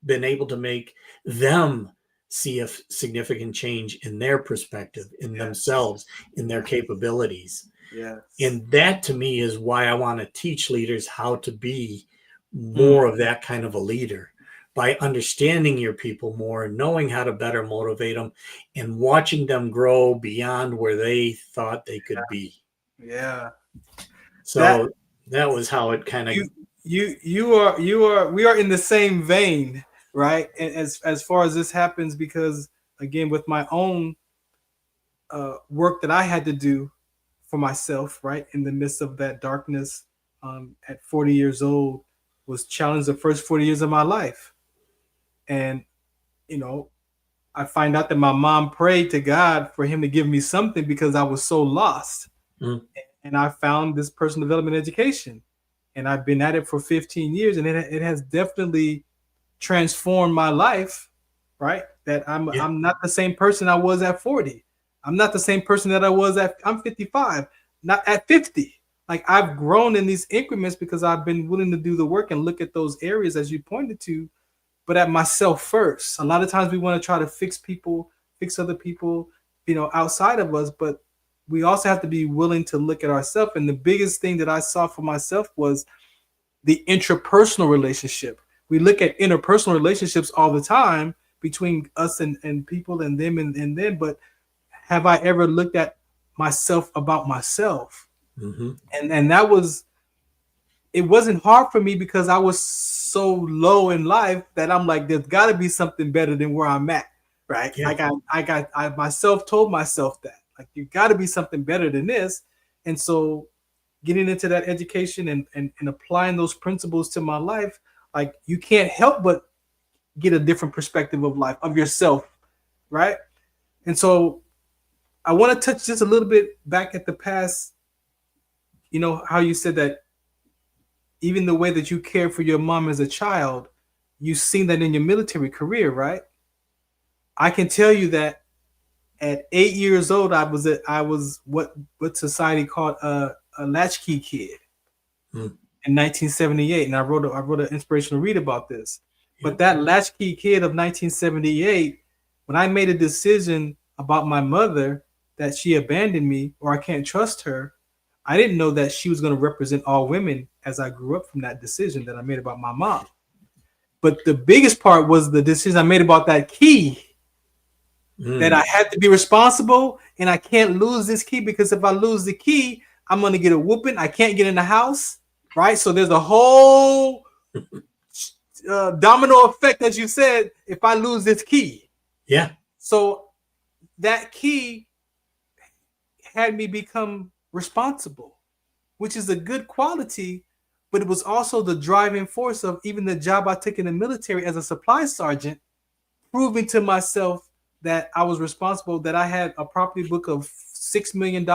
been able to make them see a significant change in their perspective, in themselves, in their capabilities. Yes. And that to me is why I want to teach leaders how to be more of that kind of a leader, by understanding your people more and knowing how to better motivate them and watching them grow beyond where they thought they could be. Yeah. So that was how it kind of we are in the same vein, right? And as far as this happens, because again, with my own work that I had to do for myself, right, in the midst of that darkness, at 40 years old, was challenged the first 40 years of my life. And, you know, I find out that my mom prayed to God for him to give me something because I was so lost. And I found this personal development education. And I've been at it for 15 years, and it has definitely transformed my life, right? That I'm not the same person I was at 40. I'm not the same person that I was I'm 55. not at 50. Like I've grown in these increments because I've been willing to do the work and look at those areas as you pointed to, but at myself first. A lot of times we want to try to fix other people, outside of us, but we also have to be willing to look at ourselves. And the biggest thing that I saw for myself was the intrapersonal relationship. We look at interpersonal relationships all the time between us and people and them and them, but have I ever looked at myself about myself? Mm-hmm. And it wasn't hard for me because I was so low in life that I'm like, there's got to be something better than where I'm at, right? Yeah. I myself told myself that, like, you got to be something better than this. And so getting into that education and applying those principles to my life, like, you can't help but get a different perspective of life, of yourself, right? And so I want to touch just a little bit back at the past. How you said that even the way that you cared for your mom as a child, you've seen that in your military career, right? I can tell you that at 8 years old, I was what society called a latchkey kid in 1978, and I wrote an inspirational read about this. Yeah. But that latchkey kid of 1978, when I made a decision about my mother that she abandoned me or I can't trust her, I didn't know that she was going to represent all women as I grew up from that decision that I made about my mom. But the biggest part was the decision I made about that key, that I had to be responsible and I can't lose this key, because if I lose the key, I'm going to get a whooping. I can't get in the house, right? So there's a whole domino effect, as you said, if I lose this key. Yeah. So that key had me become responsible, which is a good quality, but it was also the driving force of even the job I took in the military as a supply sergeant, proving to myself that I was responsible, that I had a property book of $6 million,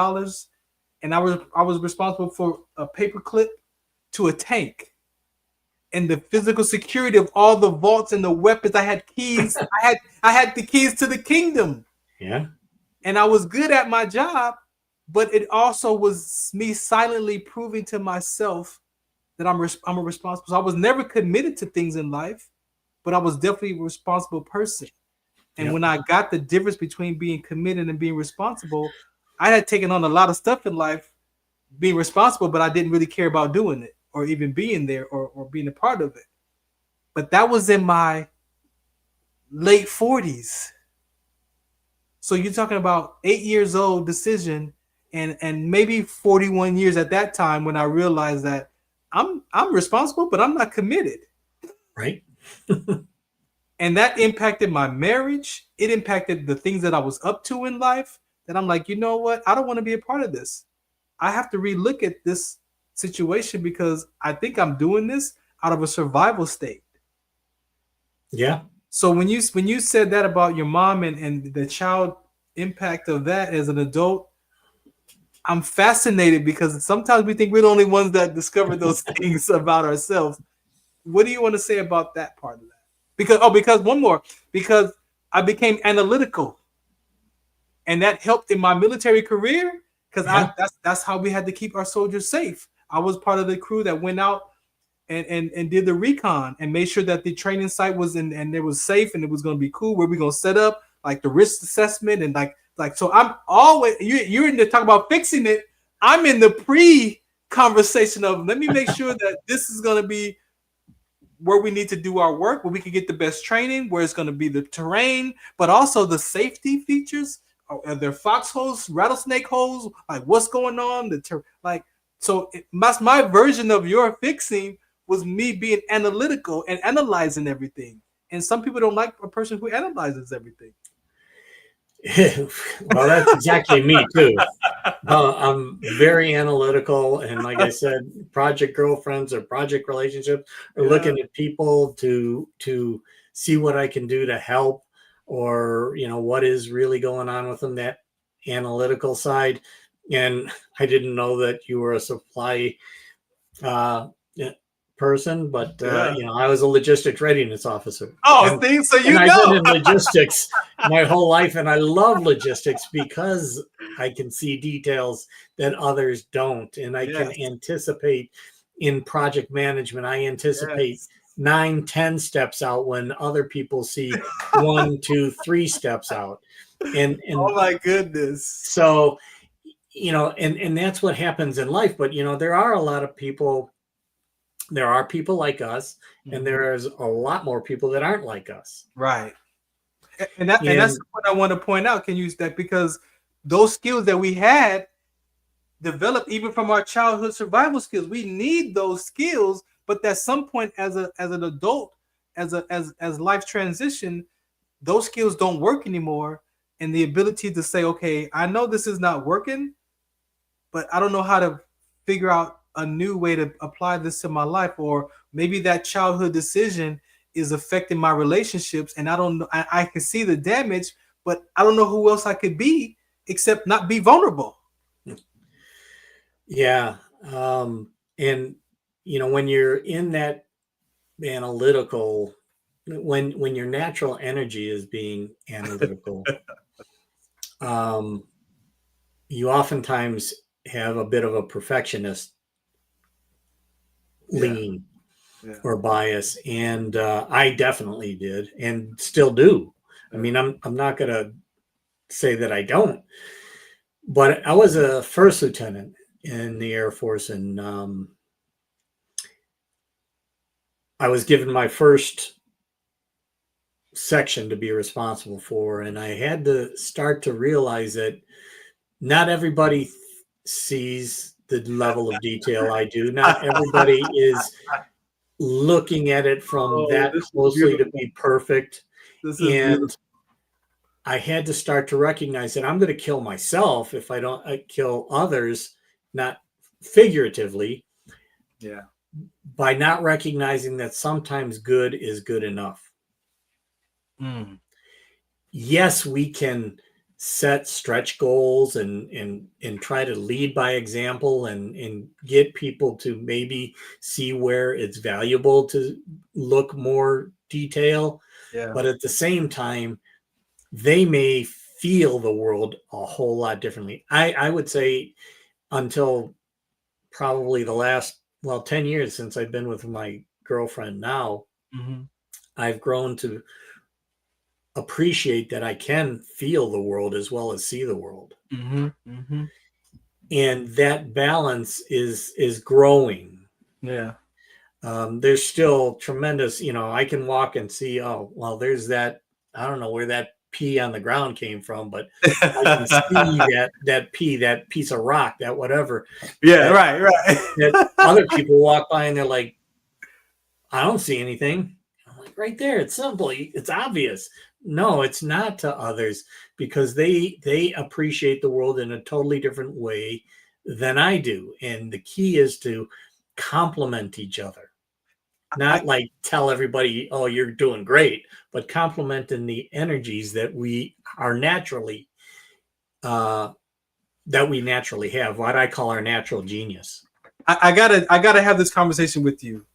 and I was responsible for a paperclip to a tank, and the physical security of all the vaults and the weapons. I had keys. I had the keys to the kingdom. Yeah. And I was good at my job, but it also was me silently proving to myself that I'm a responsible. So I was never committed to things in life, but I was definitely a responsible person. And when I got the difference between being committed and being responsible, I had taken on a lot of stuff in life, being responsible, but I didn't really care about doing it or even being there or being a part of it. But that was in my late 40s. So you're talking about 8 years old decision, and maybe 41 years at that time when I realized that I'm responsible, but I'm not committed. Right. And that impacted my marriage. It impacted the things that I was up to in life, that I'm like, you know what? I don't want to be a part of this. I have to relook at this situation because I think I'm doing this out of a survival state. Yeah. So when you said that about your mom and the child impact of that as an adult, I'm fascinated because sometimes we think we're the only ones that discover those things about ourselves. What do you want to say about that part of that? Because I became analytical, and that helped in my military career because that's how we had to keep our soldiers safe. I was part of the crew that went out and did the recon and made sure that the training site was in and it was safe and it was going to be cool. Where we going to set up like the risk assessment and like so. I'm always you're in there talking about fixing it. I'm in the pre-conversation of let me make sure that this is going to be where we need to do our work, where we can get the best training, where it's going to be the terrain, but also the safety features. Are there foxholes, rattlesnake holes? Like what's going on? That's my version of your fixing was me being analytical and analyzing everything. And some people don't like a person who analyzes everything. Well, that's exactly me too. I'm very analytical, and like I said, project girlfriends or project relationships are looking at people to see what I can do to help, or what is really going on with them. That analytical side, and I didn't know that you were a supply person, but I was a logistics readiness officer. Oh, so I've been in logistics my whole life, and I love logistics because I can see details that others don't, and I can anticipate in project management. I anticipate 9-10 steps out when other people see 1-2-3 steps out. And oh my goodness. So, and that's what happens in life. But there are a lot of people. There are people like us, and there's a lot more people that aren't like us. Right. And that's what I want to point out. Can you use that? Because those skills that we had developed even from our childhood survival skills. We need those skills, but at some point as an adult, as life transition, those skills don't work anymore. And the ability to say, okay, I know this is not working, but I don't know how to figure out a new way to apply this to my life. Or maybe that childhood decision is affecting my relationships, and I don't know. I can see the damage, but I don't know who else I could be except not be vulnerable. Yeah. And when you're in that analytical, when your natural energy is being analytical, you oftentimes have a bit of a perfectionist lean or bias, and I definitely did and still do. I mean, I'm not going to say that I don't, but I was a first lieutenant in the Air Force, and I was given my first section to be responsible for, and I had to start to realize that not everybody sees the level of detail I do. Not everybody is looking at it from that closely to be perfect. And I had to start to recognize that I'm going to kill myself if I don't kill others, not figuratively, by not recognizing that sometimes good is good enough. Yes, we can set stretch goals and try to lead by example and get people to maybe see where it's valuable to look more detail. But at the same time, they may feel the world a whole lot differently. I would say until probably the last, 10 years since I've been with my girlfriend now, I've grown to appreciate that I can feel the world as well as see the world. And that balance is growing. There's still tremendous, I can walk and see, there's that, I don't know where that pea on the ground came from, but I can see that pea, that piece of rock, that whatever. Right. That other people walk by and they're like, I don't see anything. I'm like, right there, it's simple, it's obvious. No, it's not to others, because they appreciate the world in a totally different way than I do. And the key is to complement each other. Not like tell everybody, oh, you're doing great, but complementing the energies that we are naturally, have, what I call our natural genius. I gotta have this conversation with you,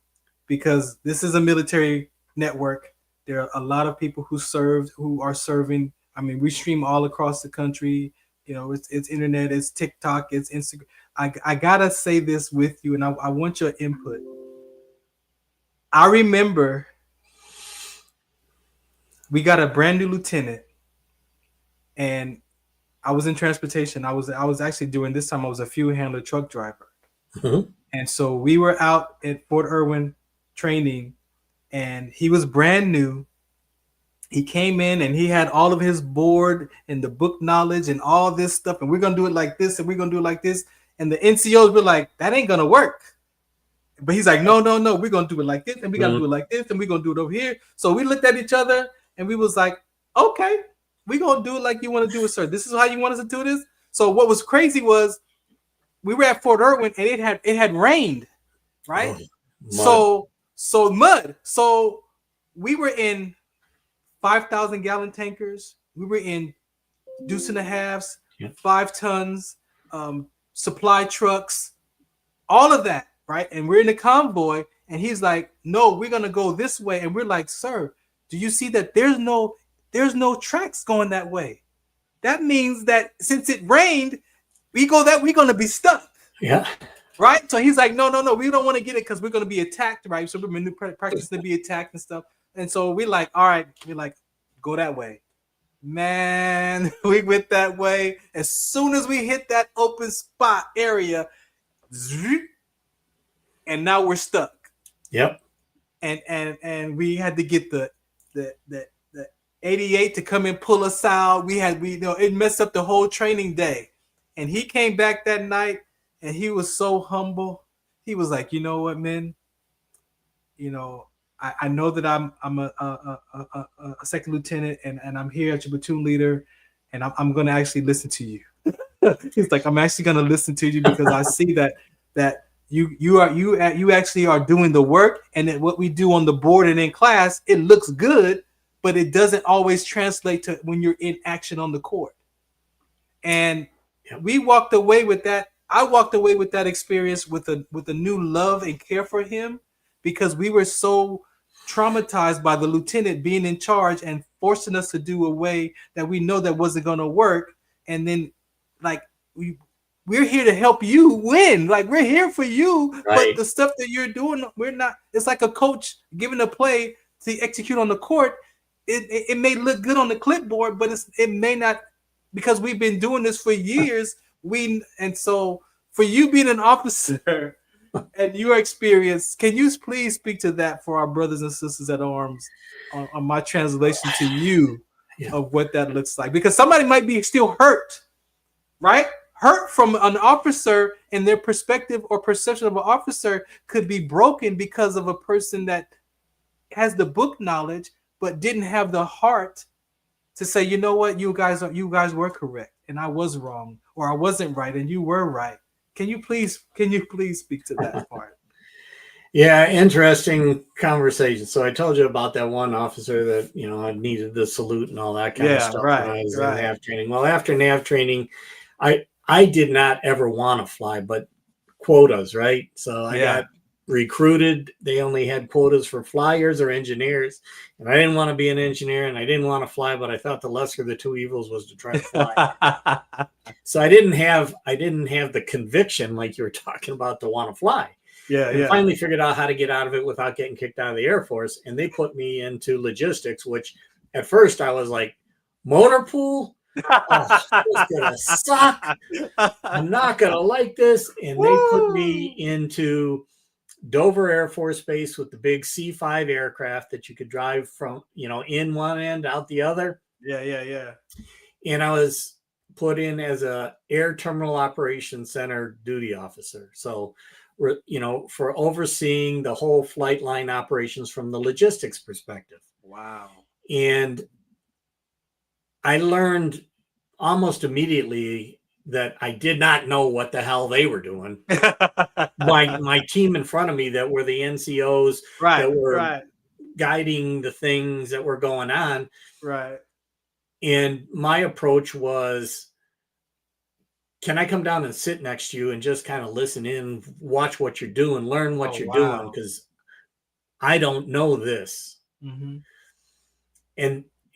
because this is a military network. There are a lot of people who are serving. I mean, we stream all across the country. It's internet, it's TikTok, it's Instagram. I gotta say this with you, and I want your input. I remember we got a brand new lieutenant, and I was in transportation. I was actually during this time I was a fuel handler truck driver, and so we were out at Fort Irwin training, and he was brand new. He came in and he had all of his board and the book knowledge and all this stuff, and we're gonna do it like this, and we're gonna do it like this. And the NCOs were like, that ain't gonna work. But he's like, no, we're gonna do it like this, and we gotta do it like this, and we're gonna do it over here. So we looked at each other and we was like, okay, we're gonna do it like you want to do it, sir. This is how you want us to do this. So what was crazy was we were at Fort Irwin and it had rained, right? So mud. So we were in 5,000 gallon tankers. We were in deuce and a halves, 5 tons, supply trucks, all of that, right? And we're in the convoy, and he's like, no, we're gonna go this way. And we're like, sir, do you see that there's no tracks going that way? that means that since it rained, we're going to be stuck. Yeah. Right? So he's like, no, we don't want to get it because we're going to be attacked, right? So we're practicing to be attacked and stuff. And so we're like, all right, go that way. Man, we went that way. As soon as we hit that open spot area, and now we're stuck. Yep. And we had to get the 88 to come and pull us out. It messed up the whole training day. And he came back that night and he was so humble. He was like, you know what, man? I know that I'm a second lieutenant and I'm here at your platoon leader, and I'm going to actually listen to you. He's like, I'm actually going to listen to you because I see that you actually are doing the work, and that what we do on the board and in class, it looks good, but it doesn't always translate to when you're in action on the court. And we walked away with that. I walked away with that experience with a new love and care for him, because we were so traumatized by the lieutenant being in charge and forcing us to do a way that we know that wasn't going to work. And then we're here to help you win. Like, we're here for you, right. But the stuff that you're doing, we're not. It's like a coach giving a play to execute on the court. It may look good on the clipboard, but it may not, because we've been doing this for years. And so for you being an officer and your experience, can you please speak to that for our brothers and sisters at arms on my translation to you of what that looks like? Because somebody might be still hurt, right? Hurt from an officer, and their perspective or perception of an officer could be broken because of a person that has the book knowledge but didn't have the heart to say, you know what, you guys were correct and I was wrong, or I wasn't right and you were right. Can you please speak to that part? Yeah, interesting conversation. So I told you about that one officer that, I needed the salute and all that kind of stuff when I was in NAV training. Well, after NAV training, I did not ever want to fly, but quotas, right? So I got recruited. They only had quotas for flyers or engineers, and I didn't want to be an engineer and I didn't want to fly, but I thought the lesser of the two evils was to try to fly. So I didn't have the conviction like you were talking about to want to fly. And finally figured out how to get out of it without getting kicked out of the Air Force, and they put me into logistics, which at first I was like, motor pool? Oh, it's gonna suck. I'm not gonna like this. And they put me into Dover Air Force Base with the big C-5 aircraft that you could drive from, in one end out the other. Yeah. And I was put in as a Air Terminal Operations Center duty officer. So, for overseeing the whole flight line operations from the logistics perspective. Wow. And I learned almost immediately that I did not know what the hell they were doing. My team in front of me that were the NCOs that were guiding the things that were going on. Right. And my approach was, can I come down and sit next to you and just kind of listen in, watch what you're doing, learn what you're doing, because I don't know this. Mm-hmm.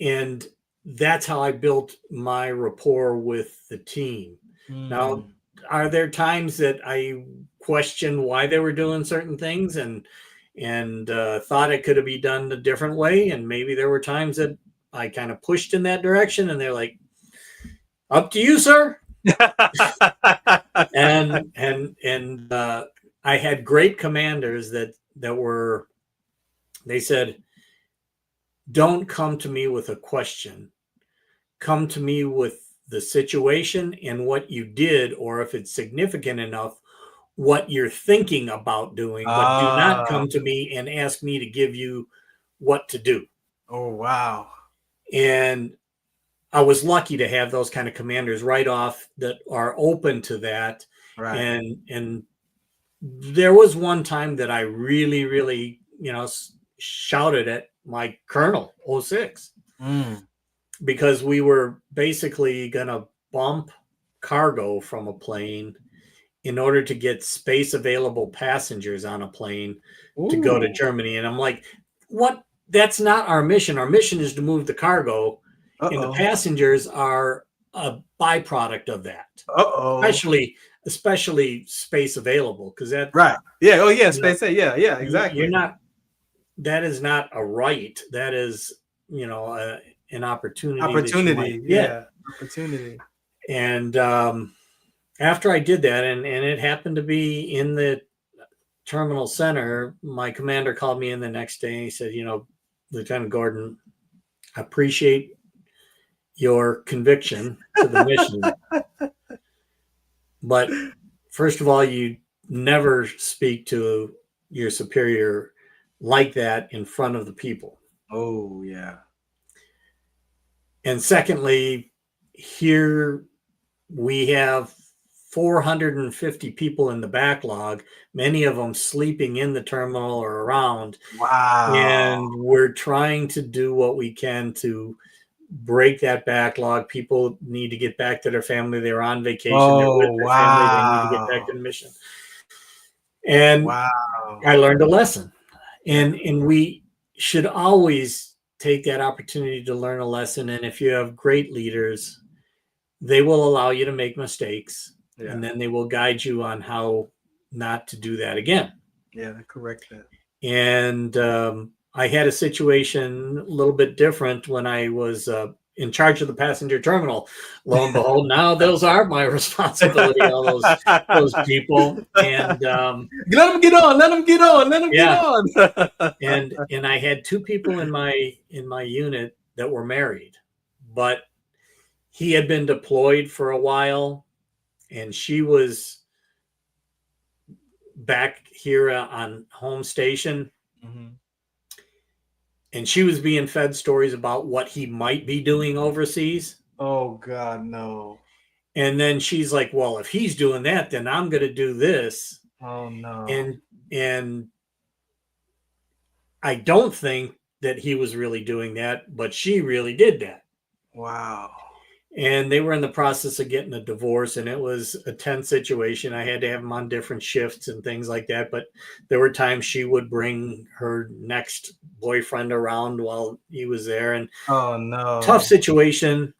And that's how I built my rapport with the team. Now, are there times that I questioned why they were doing certain things and thought it could have been done a different way? And maybe there were times that I kind of pushed in that direction, and they're like, "Up to you, sir." and I had great commanders that were. They said, "Don't come to me with a question. Come to me with the situation and what you did, or if it's significant enough, what you're thinking about doing, but do not come to me and ask me to give you what to do." Oh, wow. And I was lucky to have those kind of commanders right off that are open to that. Right. And there was one time that I really, really, shouted at my colonel, 06. Because we were basically going to bump cargo from a plane in order to get space available passengers on a plane to go to Germany. And I'm like, what? That's not our mission. Our mission is to move the cargo. And the passengers are a byproduct of that. Uh-oh. Especially space available, because that right. Yeah. Oh yeah, space. Yeah. Exactly. You're not. That is not a right. That is, an opportunity. Opportunity. Yeah. Opportunity. And after I did that, and it happened to be in the terminal center, my commander called me in the next day and he said, Lieutenant Gordon, I appreciate your conviction to the mission. But first of all, you never speak to your superior like that in front of the people. Oh, yeah. And secondly, here we have 450 people in the backlog, many of them sleeping in the terminal or around. Wow. And we're trying to do what we can to break that backlog. People need to get back to their family. They're on vacation. They're with their family. They need to get back to the mission. And I learned a lesson. And we should always take that opportunity to learn a lesson. And if you have great leaders, they will allow you to make mistakes. Yeah. And then they will guide you on how not to do that again. Yeah, correct that. And I had a situation a little bit different when I was in charge of the passenger terminal. Lo and behold, now those are my responsibility, all those people. And let them get on. Let them get on. Let them get on. and I had two people in my unit that were married, but he had been deployed for a while, and she was back here on home station. Mm-hmm. And she was being fed stories about what he might be doing overseas. Oh, God, no. And then she's like, well, if he's doing that, then I'm going to do this. Oh, no. And I don't think that he was really doing that, but she really did that. Wow. And they were in the process of getting a divorce, and it was a tense situation. I had to have them on different shifts and things like that. But there were times she would bring her next boyfriend around while he was there. And oh, no. Tough situation.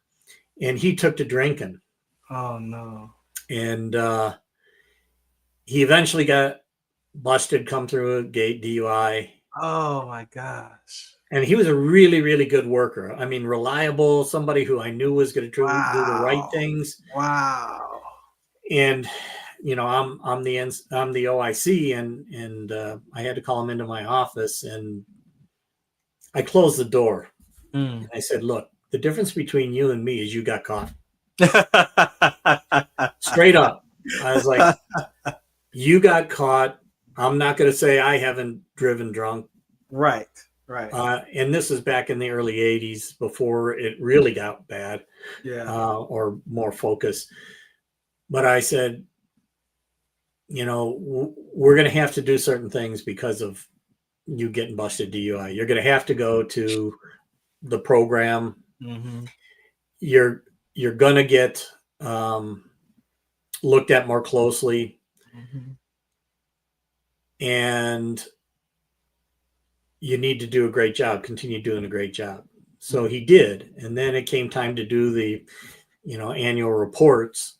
And he took to drinking. Oh, no. And he eventually got busted, come through a gate DUI. Oh, my gosh. And he was a really, really good worker. I mean, reliable, somebody who I knew was going to do the right things. Wow. And, I'm the OIC, and I had to call him into my office, and I closed the door. And I said, look, the difference between you and me is you got caught. Straight up. I was like, you got caught. I'm not going to say I haven't driven drunk. Right. Right. And this is back in the early 80s before it really got bad, or more focused. But I said, we're going to have to do certain things because of you getting busted DUI. You're going to have to go to the program. Mm-hmm. You're going to get looked at more closely. Mm-hmm. And you need to do a great job, continue doing a great job. So he did. And then it came time to do the, annual reports.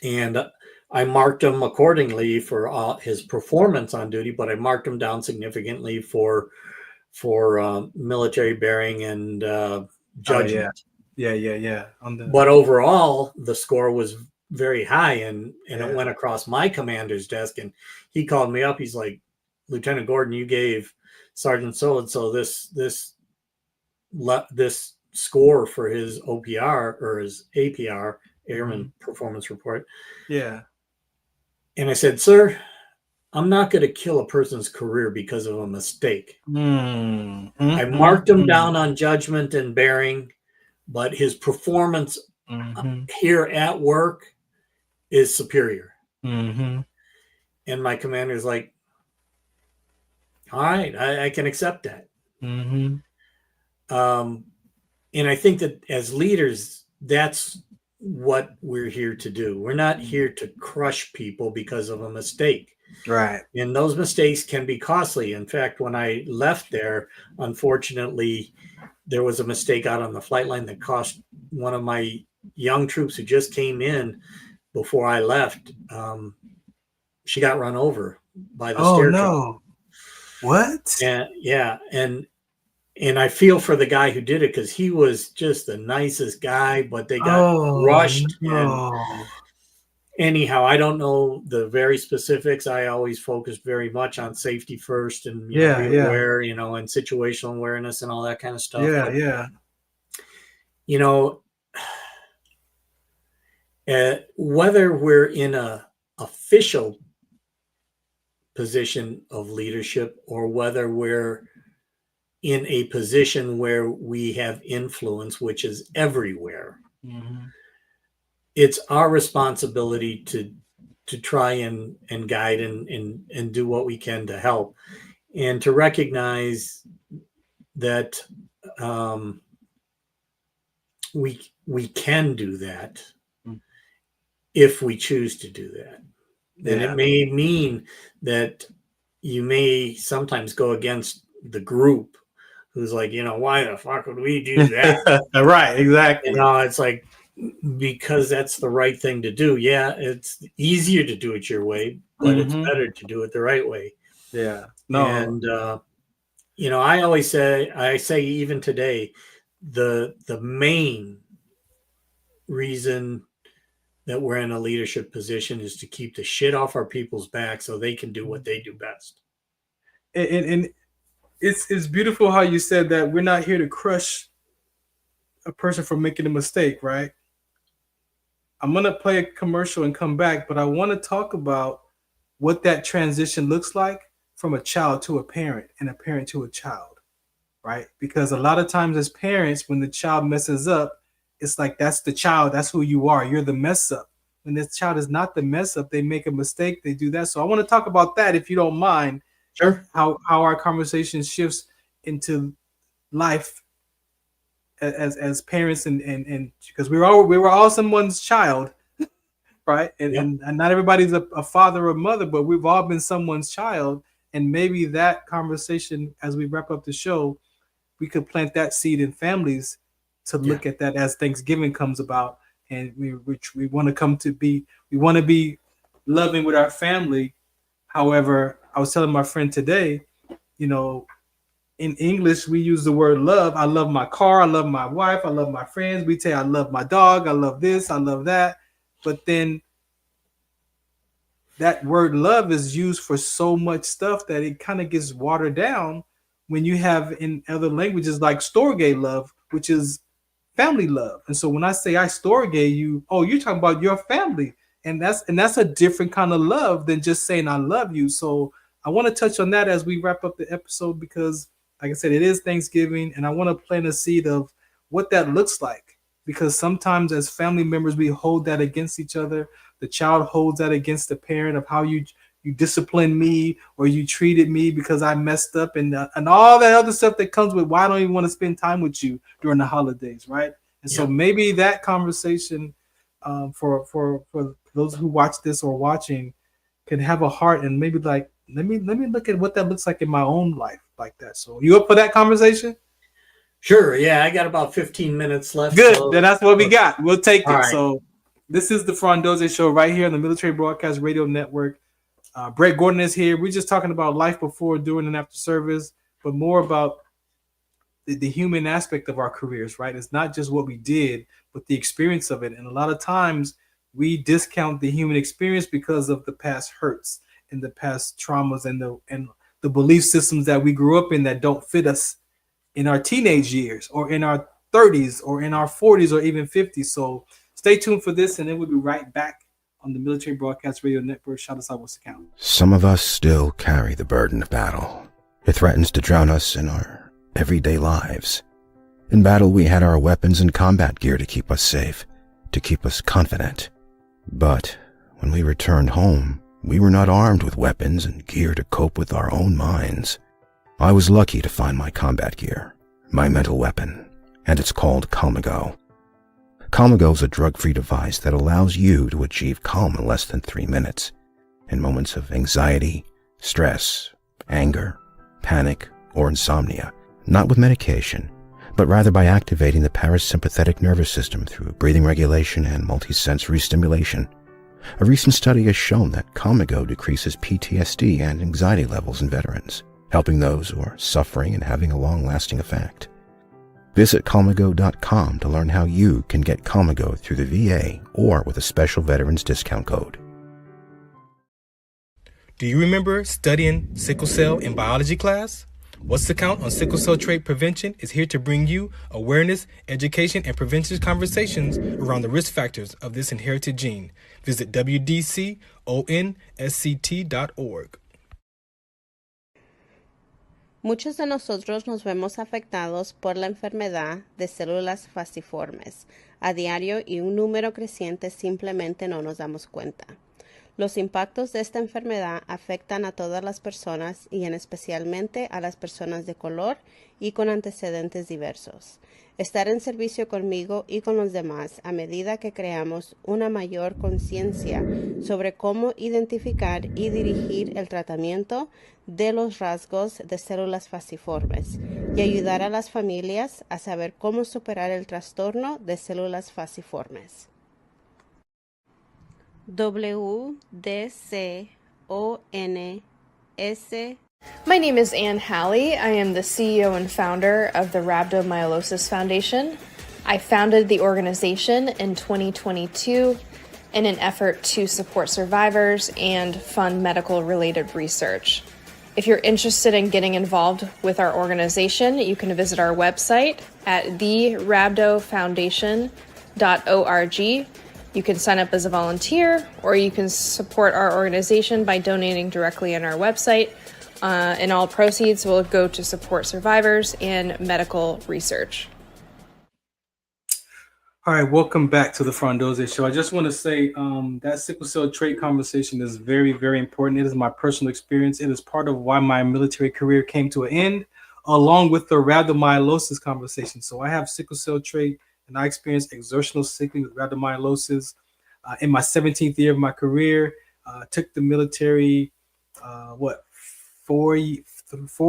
And I marked him accordingly for his performance on duty, but I marked him down significantly for military bearing and judgment. Oh, yeah. But overall, the score was very high, and it went across my commander's desk, and he called me up. He's like, Lieutenant Gordon, you gave Sergeant so-and-so this score for his OPR or his APR, Airman Performance Report. Yeah. And I said, sir, I'm not going to kill a person's career because of a mistake. Mm-hmm. I marked him down on judgment and bearing, but his performance here at work is superior. Mm-hmm. And my commander's like, all right, I can accept that. Mm-hmm. And I think that as leaders, that's what we're here to do. We're not here to crush people because of a mistake. Right. And those mistakes can be costly. In fact, when I left there, unfortunately, there was a mistake out on the flight line that cost one of my young troops who just came in before I left, she got run over by the stair truck. No. What? And yeah, and I feel for the guy who did it, because he was just the nicest guy, but they got rushed. No. And anyhow, I don't know the very specifics. I always focused very much on safety first, and be aware, and situational awareness and all that kind of stuff. Whether we're in a official position of leadership or whether we're in a position where we have influence, which is everywhere, it's our responsibility to try and guide and do what we can to help, and to recognize that we can do that if we choose to do that. And it may mean that you may sometimes go against the group who's like, why the fuck would we do that? Right, exactly. It's like, because that's the right thing to do. Yeah, it's easier to do it your way, but it's better to do it the right way. Yeah. No. And I always say even today, the main reason that we're in a leadership position is to keep the shit off our people's back so they can do what they do best. And it's beautiful how you said that we're not here to crush a person for making a mistake, right? I'm going to play a commercial and come back, but I want to talk about what that transition looks like from a child to a parent and a parent to a child, right? Because a lot of times as parents, when the child messes up, it's like, that's the child. That's who you are. You're the mess up. When this child is not the mess up, they make a mistake. They do that. So I want to talk about that, if you don't mind. Sure. How our conversation shifts into life as parents, and because we were all someone's child, right? And not everybody's a father or mother, but we've all been someone's child. And maybe that conversation, as we wrap up the show, we could plant that seed in families to look at that as Thanksgiving comes about, and we want to be loving with our family. However, I was telling my friend today, in English we use the word love. I love my car, I love my wife, I love my friends. We say I love my dog, I love this, I love that. But then that word love is used for so much stuff that it kind of gets watered down when you have in other languages like storge love, which is family love. And so when I say I storge you, you're talking about your family. And that's a different kind of love than just saying I love you. So I want to touch on that as we wrap up the episode, because like I said, it is Thanksgiving, and I want to plant a seed of what that looks like, because sometimes as family members, we hold that against each other. The child holds that against the parent of how you disciplined me or you treated me because I messed up, and all that other stuff that comes with why I don't even want to spend time with you during the holidays, right? And so maybe that conversation for those who watch this or watching can have a heart, and maybe like, let me look at what that looks like in my own life like that. So you up for that conversation? Sure. Yeah, I got about 15 minutes left. Good. Then that's what we got. We'll take it. Right. So this is the Farron Dozier Show right here on the Military Broadcast Radio Network. Brett Gordon is here. We're just talking about life before, during, and after service, but more about the human aspect of our careers, right? It's not just what we did, but the experience of it. And a lot of times we discount the human experience because of the past hurts and the past traumas and the belief systems that we grew up in that don't fit us in our teenage years or in our 30s or in our 40s or even 50s. So stay tuned for this, and then we'll be right back on the Military Broadcast Radio Network. Shout us out, what's the count? Some of us still carry the burden of battle. It threatens to drown us in our everyday lives. In battle, we had our weapons and combat gear to keep us safe, to keep us confident. But when we returned home, we were not armed with weapons and gear to cope with our own minds. I was lucky to find my combat gear, my mental weapon, and it's called Calmago. Calmago is a drug-free device that allows you to achieve calm in less than 3 minutes in moments of anxiety, stress, anger, panic, or insomnia. Not with medication, but rather by activating the parasympathetic nervous system through breathing regulation and multisensory stimulation. A recent study has shown that Comigo decreases PTSD and anxiety levels in veterans, helping those who are suffering and having a long-lasting effect. Visit Comigo.com to learn how you can get Comigo through the VA or with a special veterans discount code. Do you remember studying sickle cell in biology class? What's the Count on Sickle Cell Trait Prevention is here to bring you awareness, education, and prevention conversations around the risk factors of this inherited gene. Visit wdconsct.org. Muchos de nosotros nos vemos afectados por la enfermedad de células falciformes a diario y un número creciente simplemente no nos damos cuenta. Los impactos de esta enfermedad afectan a todas las personas y en especialmente a las personas de color y con antecedentes diversos. Estar en servicio conmigo y con los demás a medida que creamos una mayor conciencia sobre cómo identificar y dirigir el tratamiento de los rasgos de células falciformes y ayudar a las familias a saber cómo superar el trastorno de células falciformes. WDCONS. My name is Ann Halley. I am the CEO and founder of the Rhabdomyolysis Foundation. I founded the organization in 2022 in an effort to support survivors and fund medical-related research. If you're interested in getting involved with our organization, you can visit our website at therhabdofoundation.org. You can sign up as a volunteer, or you can support our organization by donating directly on our website. And all proceeds will go to support survivors and medical research. All right, welcome back to the Farron Dozier Show. I just want to say that sickle cell trait conversation is very, very important. It is my personal experience. It is part of why my military career came to an end, along with the rhabdomyolysis conversation. So I have sickle cell trait, and I experienced exertional sickling with rhabdomyolysis in my 17th year of my career. Took the military, 4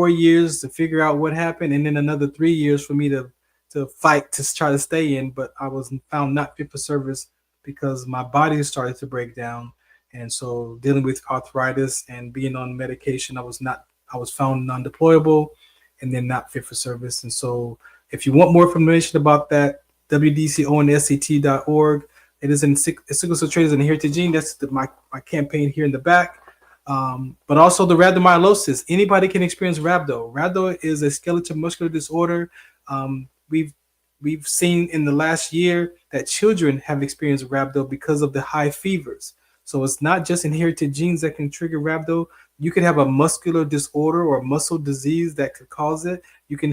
years to figure out what happened, and then another 3 years for me to fight to try to stay in. But I was found not fit for service because my body started to break down, and so dealing with arthritis and being on medication, I was found non-deployable and then not fit for service. And so if you want more information about that, wdconsct.org. It is in sickle cell trait is an inherited gene. That's my campaign here in the back. But also the rhabdomyolysis. Anybody can experience rhabdo. Rhabdo is a skeletal muscular disorder. We've seen in the last year that children have experienced rhabdo because of the high fevers. So it's not just inherited genes that can trigger rhabdo. You could have a muscular disorder or a muscle disease that could cause it. You could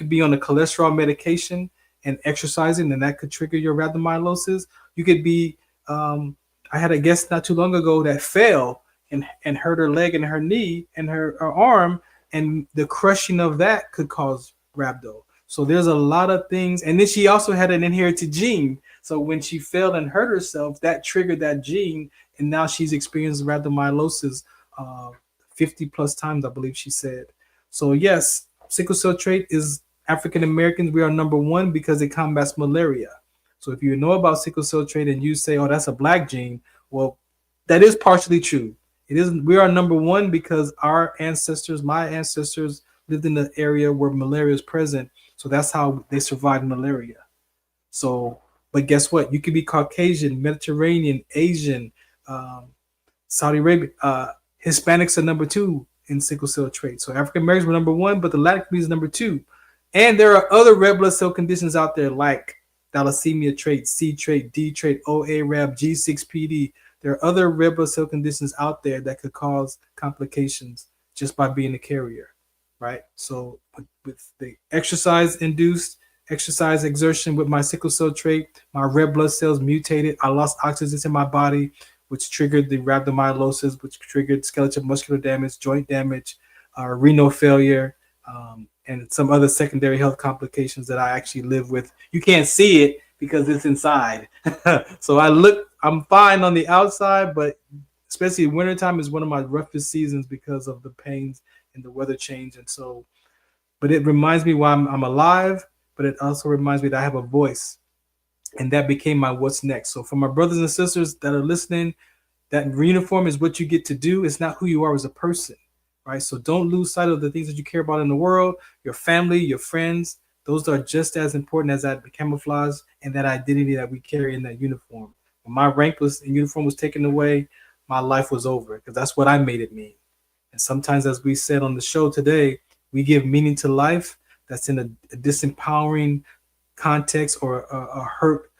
be on a cholesterol medication and exercising, and that could trigger your rhabdomyolysis. You could be, I had a guest not too long ago that fell and hurt her leg and her knee and her arm, and the crushing of that could cause rhabdo. So there's a lot of things. And then she also had an inherited gene. So when she fell and hurt herself, that triggered that gene, and now she's experienced rhabdomyolysis 50 plus times, I believe she said. So yes, sickle cell trait is African Americans. We are number one because it combats malaria. So if you know about sickle cell trait and you say, oh, that's a black gene, well, that is partially true. It is. We are number one because our ancestors, my ancestors, lived in the area where malaria is present. So that's how they survived malaria. So, but guess what? You could be Caucasian, Mediterranean, Asian, Saudi Arabia. Hispanics are number two in sickle cell trait. So African Americans were number one, but the Latin community is number two. And there are other red blood cell conditions out there like thalassemia trait, C trait, D trait, OA-RAB, G6PD. There are other red blood cell conditions out there that could cause complications just by being a carrier, right? So with the exercise-induced exercise exertion with my sickle cell trait, my red blood cells mutated. I lost oxygen in my body, which triggered the rhabdomyolysis, which triggered skeletal muscular damage, joint damage, renal failure, and some other secondary health complications that I actually live with. You can't see it because it's inside. So I'm fine on the outside, but especially wintertime is one of my roughest seasons because of the pains and the weather change. And so, but it reminds me why I'm alive, but it also reminds me that I have a voice, and that became my what's next. So for my brothers and sisters that are listening, that uniform is what you get to do. It's not who you are as a person, right? So don't lose sight of the things that you care about in the world, your family, your friends. Those are just as important as that camouflage and that identity that we carry in that uniform. When my rank was in uniform was taken away, my life was over, because that's what I made it mean. And sometimes, as we said on the show today, we give meaning to life that's in a disempowering context or a hurt,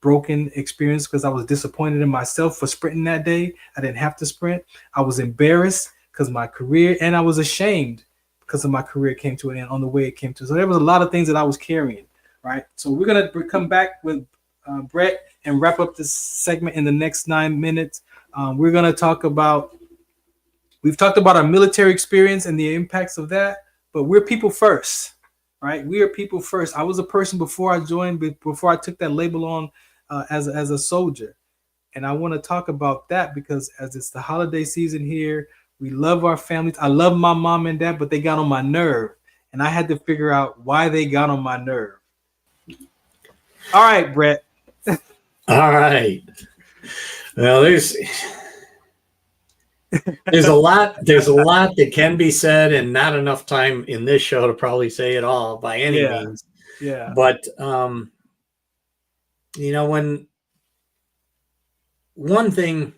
broken experience, because I was disappointed in myself for sprinting that day. I didn't have to sprint. I was embarrassed because my career, and I was ashamed because of my career came to an end on the way it came to. So there was a lot of things that I was carrying, right? So we're going to come back with Brett and wrap up this segment in the next 9 minutes. We're going to talk about, we've talked about our military experience and the impacts of that, but we're people first, right? We are people first. I was a person before I joined, before I took that label on as a soldier. And I want to talk about that because as it's the holiday season here, we love our families. I love my mom and dad, but they got on my nerve. And I had to figure out why they got on my nerve. All right, Brett. All right. Well, there's a lot that can be said, and not enough time in this show to probably say it all by any means. Yeah. But when one thing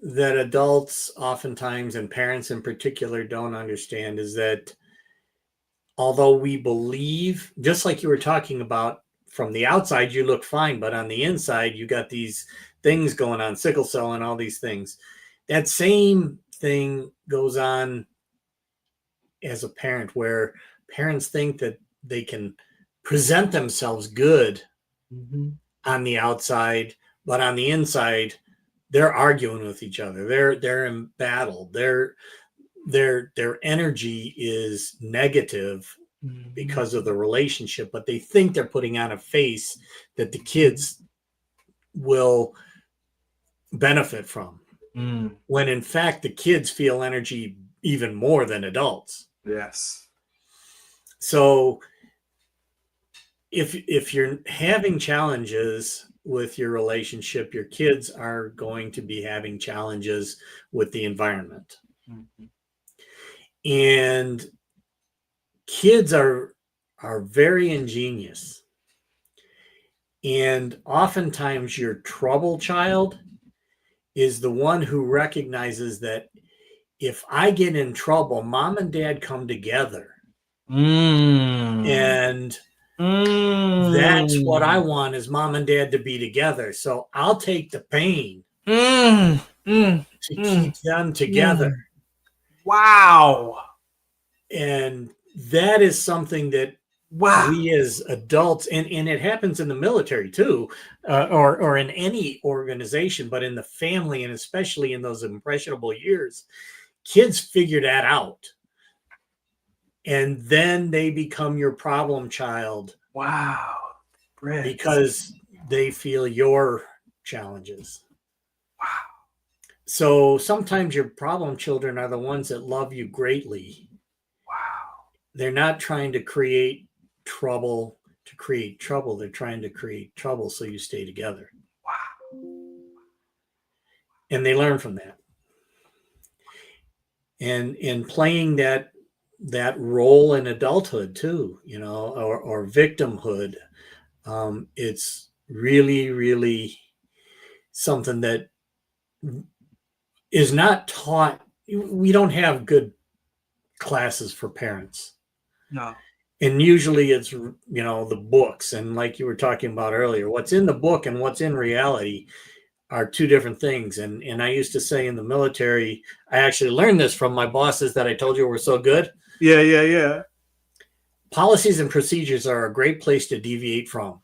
that adults oftentimes, and parents in particular, don't understand is that although we believe, just like you were talking about, from the outside you look fine, but on the inside you got these things going on, sickle cell and all these things. That same thing goes on as a parent, where parents think that they can present themselves good on the outside, but on the inside they're arguing with each other. They're in battle. Their energy is negative because of the relationship, but they think they're putting on a face that the kids will benefit from. When in fact the kids feel energy even more than adults. Yes. So if you're having challenges with your relationship, your kids are going to be having challenges with the environment. And kids are very ingenious. And oftentimes your trouble child is the one who recognizes that if I get in trouble, mom and dad come together. And that's what I want, is mom and dad to be together. So I'll take the pain to keep them together. Wow. And that is something that we as adults, and it happens in the military too, or in any organization, but in the family, and especially in those impressionable years, kids figure that out. And then they become your problem child. Wow. Brett. Because they feel your challenges. Wow. So sometimes your problem children are the ones that love you greatly. Wow. They're not trying to create trouble to create trouble. They're trying to create trouble so you stay together. Wow. And they learn from that. And in playing that role in adulthood too, or victimhood, it's really, really something that is not taught. We don't have good classes for parents. No. And usually it's, the books. And like you were talking about earlier, what's in the book and what's in reality are two different things. And I used to say in the military, I actually learned this from my bosses that I told you were so good. Yeah. Policies and procedures are a great place to deviate from.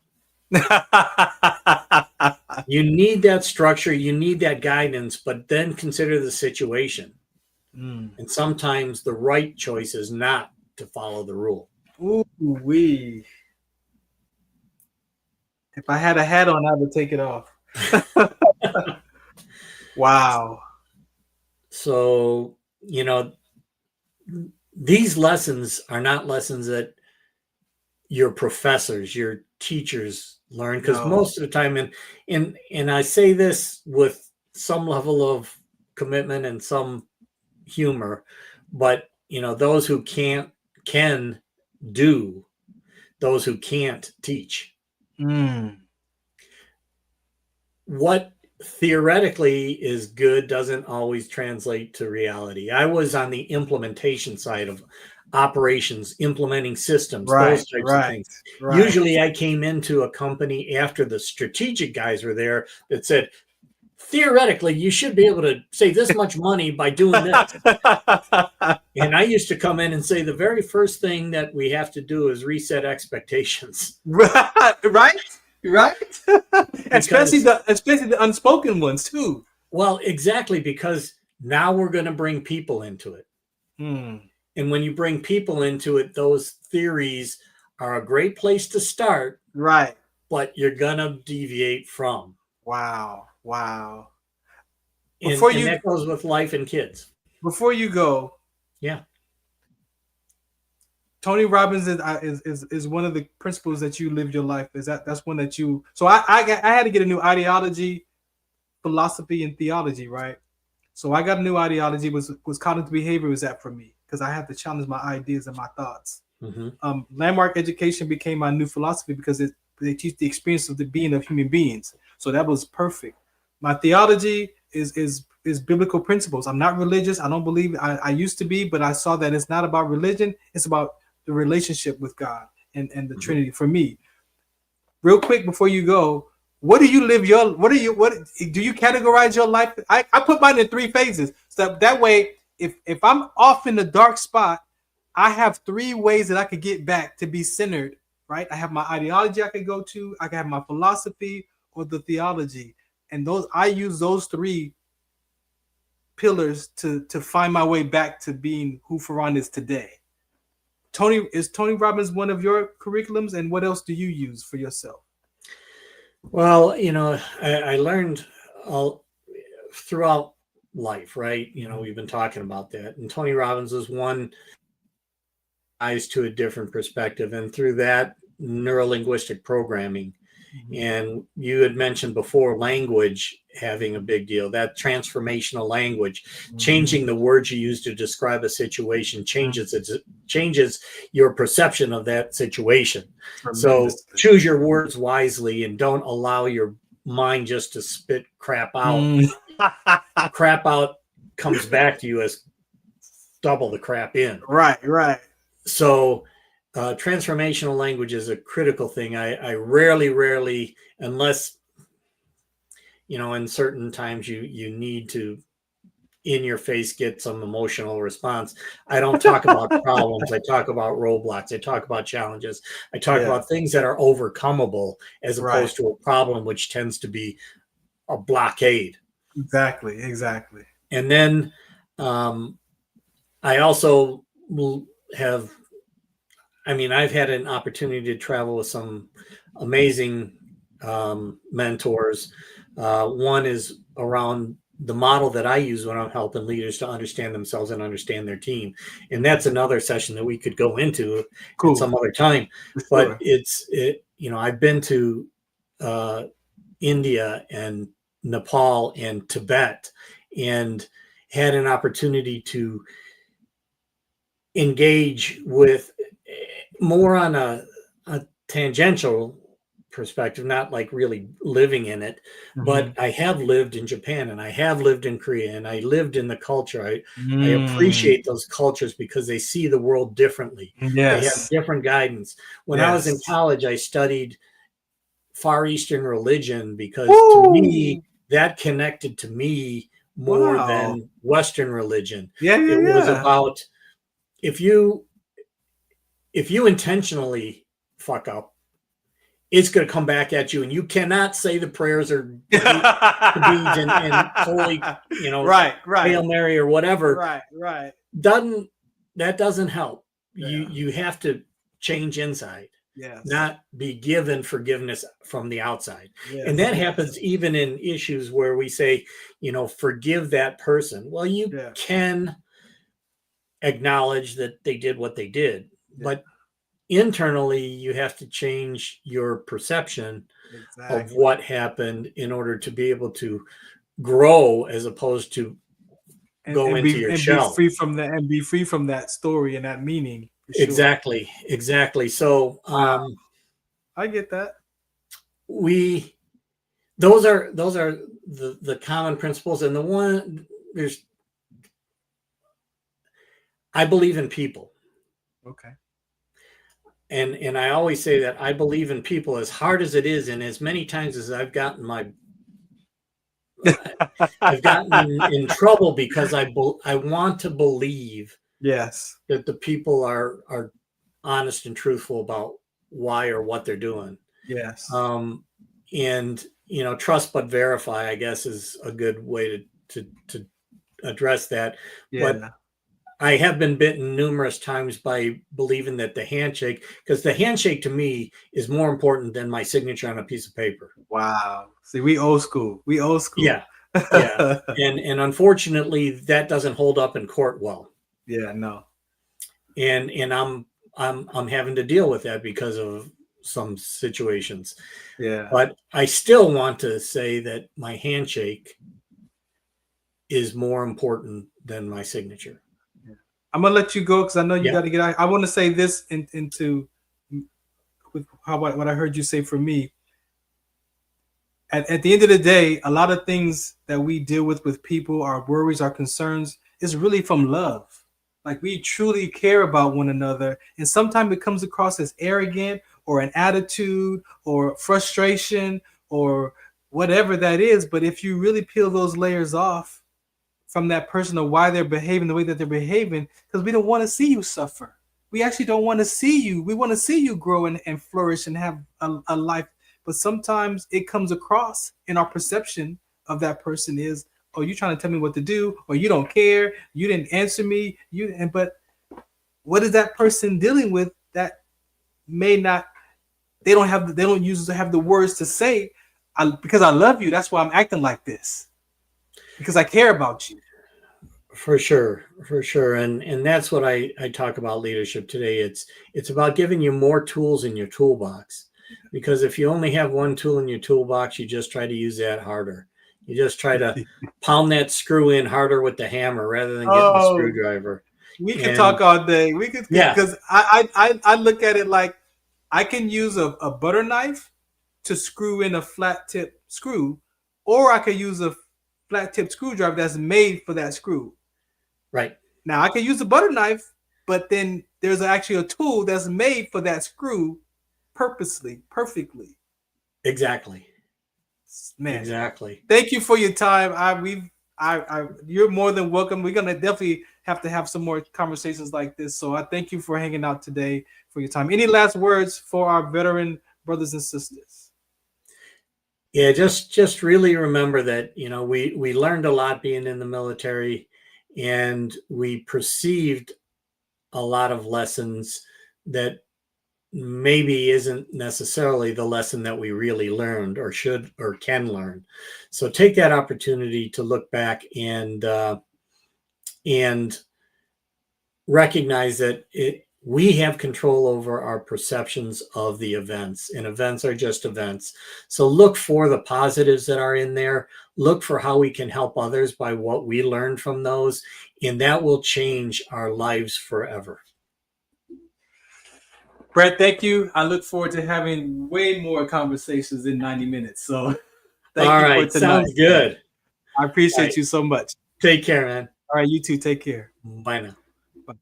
You need that structure, you need that guidance, but then consider the situation. And sometimes the right choice is not to follow the rule. Ooh-wee. If I had a hat on, I would take it off. Wow. So, these lessons are not lessons that your professors, your teachers learn, because most of the time, and I say this with some level of commitment and some humor, but those who can do, those who can't teach. What theoretically is good doesn't always translate to reality. I was on the implementation side of operations, implementing systems, those types of things. Usually I came into a company after the strategic guys were there that said, theoretically, you should be able to save this much money by doing this. And I used to come in and say, the very first thing that we have to do is reset expectations. Right. Especially the unspoken ones too. Well, exactly, because now we're going to bring people into it. And when you bring people into it, those theories are a great place to start. Right. But you're going to deviate from. Wow. And that goes with life and kids. Before you go. Yeah. Tony Robbins is one of the principles that you live your life. That's one that you. So I had to get a new ideology, philosophy, and theology, right? So I got a new ideology. Was cognitive behavior was that for me, because I have to challenge my ideas and my thoughts. Landmark education became my new philosophy because they teach the experience of the being of human beings. So that was perfect. My theology is biblical principles. I'm not religious. I don't believe I used to be, but I saw that it's not about religion. It's about the relationship with God and the Trinity for me. Real quick before you go, what do you categorize your life? I put mine in 3 phases. So that way, if I'm off in the dark spot, I have 3 ways that I could get back to be centered, right? I have my ideology I could go to, I can have my philosophy or the theology. And I use those 3 pillars to find my way back to being who Farron is today. Is Tony Robbins one of your curriculums, and what else do you use for yourself? Well, I learned all throughout life, right? We've been talking about that, and Tony Robbins is one eyes to a different perspective, and through that, neuro-linguistic programming. And you had mentioned before language having a big deal, that transformational language, changing the words you use to describe a situation changes your perception of that situation. So choose your words wisely and don't allow your mind just to spit crap out. Crap out comes back to you as double the crap in. Right. So transformational language is a critical thing. I rarely, unless, in certain times you need to in your face get some emotional response. I don't talk about problems. I talk about roadblocks. I talk about challenges. I talk about things that are overcomeable as opposed to a problem, which tends to be a blockade. Exactly. And then I also have, I've had an opportunity to travel with some amazing mentors. One is around the model that I use when I'm helping leaders to understand themselves and understand their team. And that's another session that we could go into at some other time. But I've been to India and Nepal and Tibet and had an opportunity to engage with more on a tangential perspective, not like really living in it, but I have lived in Japan and I have lived in Korea and I lived in the culture. I appreciate those cultures because they see the world differently. They have different guidance. When I was in college, I studied Far Eastern religion because to me, that connected to me more than Western religion. It was about if you intentionally fuck up, it's going to come back at you, and you cannot say the prayers or beads and holy, Hail Mary or whatever. Right. That doesn't help. You have to change inside. Not be given forgiveness from the outside. And that happens even in issues where we say, forgive that person. Well, you can acknowledge that they did what they did, but internally, you have to change your perception of what happened in order to be able to grow, as opposed to go into your shell. Be free from that story and that meaning. Exactly. So I get that. Those are the common principles, and I believe in people. Okay. And I always say that I believe in people, as hard as it is, and as many times as I've gotten in trouble because I want to believe that the people are honest and truthful about why or what they're doing. Yes. And trust but verify, I guess, is a good way to address that. Yeah. But I have been bitten numerous times by believing that the handshake to me is more important than my signature on a piece of paper. Wow. See, we old school. Yeah. And unfortunately, that doesn't hold up in court well. Yeah, no. And I'm having to deal with that because of some situations. Yeah. But I still want to say that my handshake is more important than my signature. I'm gonna let you go because I know you got to get out. I want to say this into with what I heard you say for me. At the end of the day, a lot of things that we deal with people, our worries, our concerns, is really from love. Like, we truly care about one another, and sometimes it comes across as arrogant or an attitude or frustration or whatever that is. But if you really peel those layers off from that person, or why they're behaving the way that they're behaving, because we don't want to see you suffer. We actually don't want to see you. We want to see you grow and flourish and have a life. But sometimes it comes across in our perception of that person is, oh, you're trying to tell me what to do, or you don't care, you didn't answer me. But what is that person dealing with that may not, they don't usually have the words to say, because I love you, that's why I'm acting like this. Because I care about you. For sure. And that's what I talk about leadership today. It's about giving you more tools in your toolbox. Because if you only have one tool in your toolbox, you just try to use that harder. You just try to pound that screw in harder with the hammer rather than getting the screwdriver. We could talk all day. We could, because I look at it like I can use a butter knife to screw in a flat tip screw, or I could use a flat tip screwdriver that's made for that screw. Right. Now I can use a butter knife, but then there's actually a tool that's made for that screw purposely, perfectly. Exactly. Man. Exactly. Thank you for your time. You're more than welcome. We're gonna definitely have to have some more conversations like this. So I thank you for hanging out today, for your time. Any last words for our veteran brothers and sisters? Yeah, just really remember that, we learned a lot being in the military, and we perceived a lot of lessons that maybe isn't necessarily the lesson that we really learned or should or can learn. So take that opportunity to look back and recognize that we have control over our perceptions of the events, and events are just events. So look for the positives that are in there. Look for how we can help others by what we learned from those, and that will change our lives forever. Brett, thank you. I look forward to having way more conversations in 90 minutes. So thank you for tonight. Sounds good. I appreciate you so much. Take care, man. All right, you too. Take care. Bye now. Bye.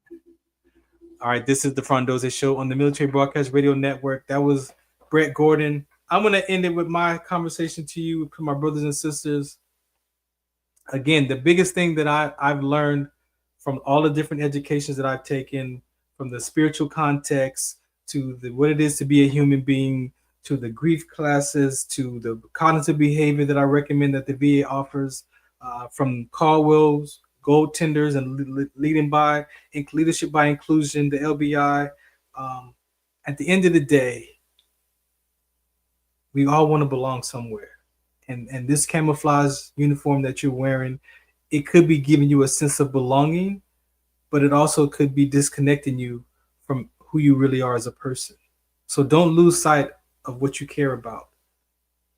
All right, this is the Farron Dozier Show on the Military Broadcast Radio Network. That was Brett Gordon. I'm going to end it with my conversation to you, my brothers and sisters. Again, the biggest thing that I've learned from all the different educations that I've taken, from the spiritual context to what it is to be a human being, to the grief classes, to the cognitive behavior that I recommend that the VA offers, from Caldwell's, goaltenders, and leadership by inclusion, the LBI. At the end of the day, we all want to belong somewhere. And this camouflage uniform that you're wearing, it could be giving you a sense of belonging, but it also could be disconnecting you from who you really are as a person. So don't lose sight of what you care about.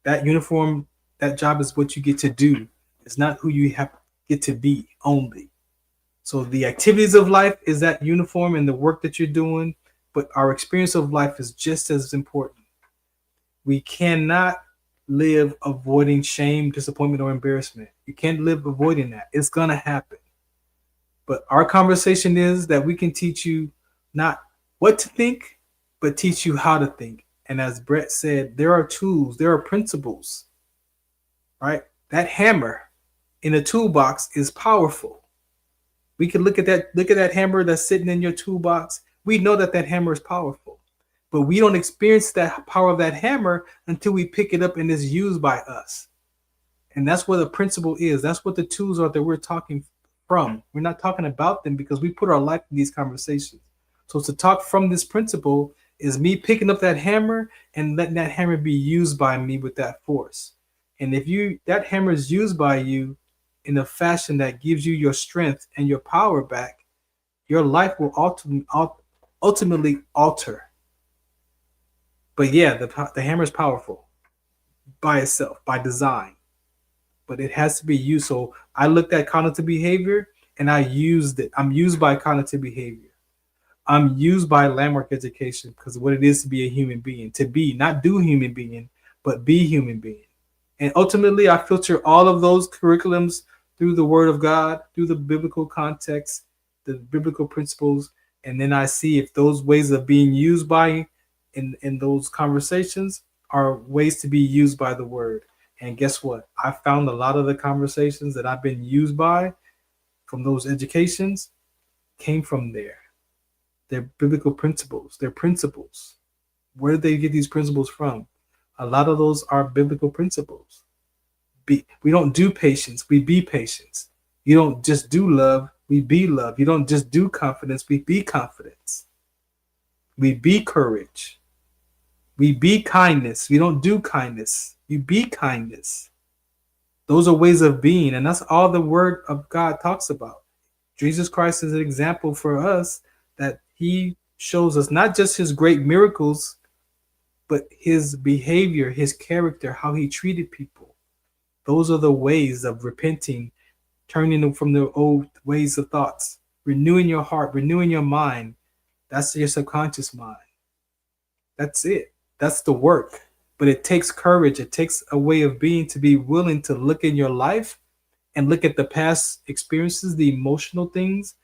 That uniform, that job is what you get to do. It's not who you get to be only. So the activities of life is that uniform and the work that you're doing, but our experience of life is just as important. We cannot live avoiding shame, disappointment, or embarrassment. You can't live avoiding that. It's going to happen. But our conversation is that we can teach you not what to think, but teach you how to think. And as Brett said, there are tools, there are principles, right? That hammer in a toolbox is powerful. We can look at that hammer that's sitting in your toolbox. We know that hammer is powerful, but we don't experience that power of that hammer until we pick it up and it's used by us. And that's what the principle is. That's what the tools are that we're talking from. We're not talking about them because we put our life in these conversations. So to talk from this principle is me picking up that hammer and letting that hammer be used by me with that force. And if that hammer is used by you in a fashion that gives you your strength and your power back, your life will ultimately alter. But yeah, the hammer is powerful by itself, by design, but it has to be used. So I looked at cognitive behavior and I used it. I'm used by cognitive behavior. I'm used by landmark education because what it is to be a human being, to be, not do human being, but be human being. And ultimately, I filter all of those curriculums through the Word of God, through the biblical context, the biblical principles, and then I see if those ways of being used by in those conversations are ways to be used by the Word. And guess what? I found a lot of the conversations that I've been used by from those educations came from there. They're biblical principles. They're principles. Where did they get these principles from? A lot of those are biblical principles. We don't do patience, we be patience. You don't just do love, we be love. You don't just do confidence, we be confidence. We be courage. We be kindness. We don't do kindness, you be kindness. Those are ways of being, and that's all the Word of God talks about. Jesus Christ is an example for us that he shows us not just his great miracles, but his behavior, his character, how he treated people. Those are the ways of repenting, turning from the old ways of thoughts, renewing your heart, renewing your mind. That's your subconscious mind. That's it. That's the work. But it takes courage. It takes a way of being to be willing to look in your life and look at the past experiences, the emotional things.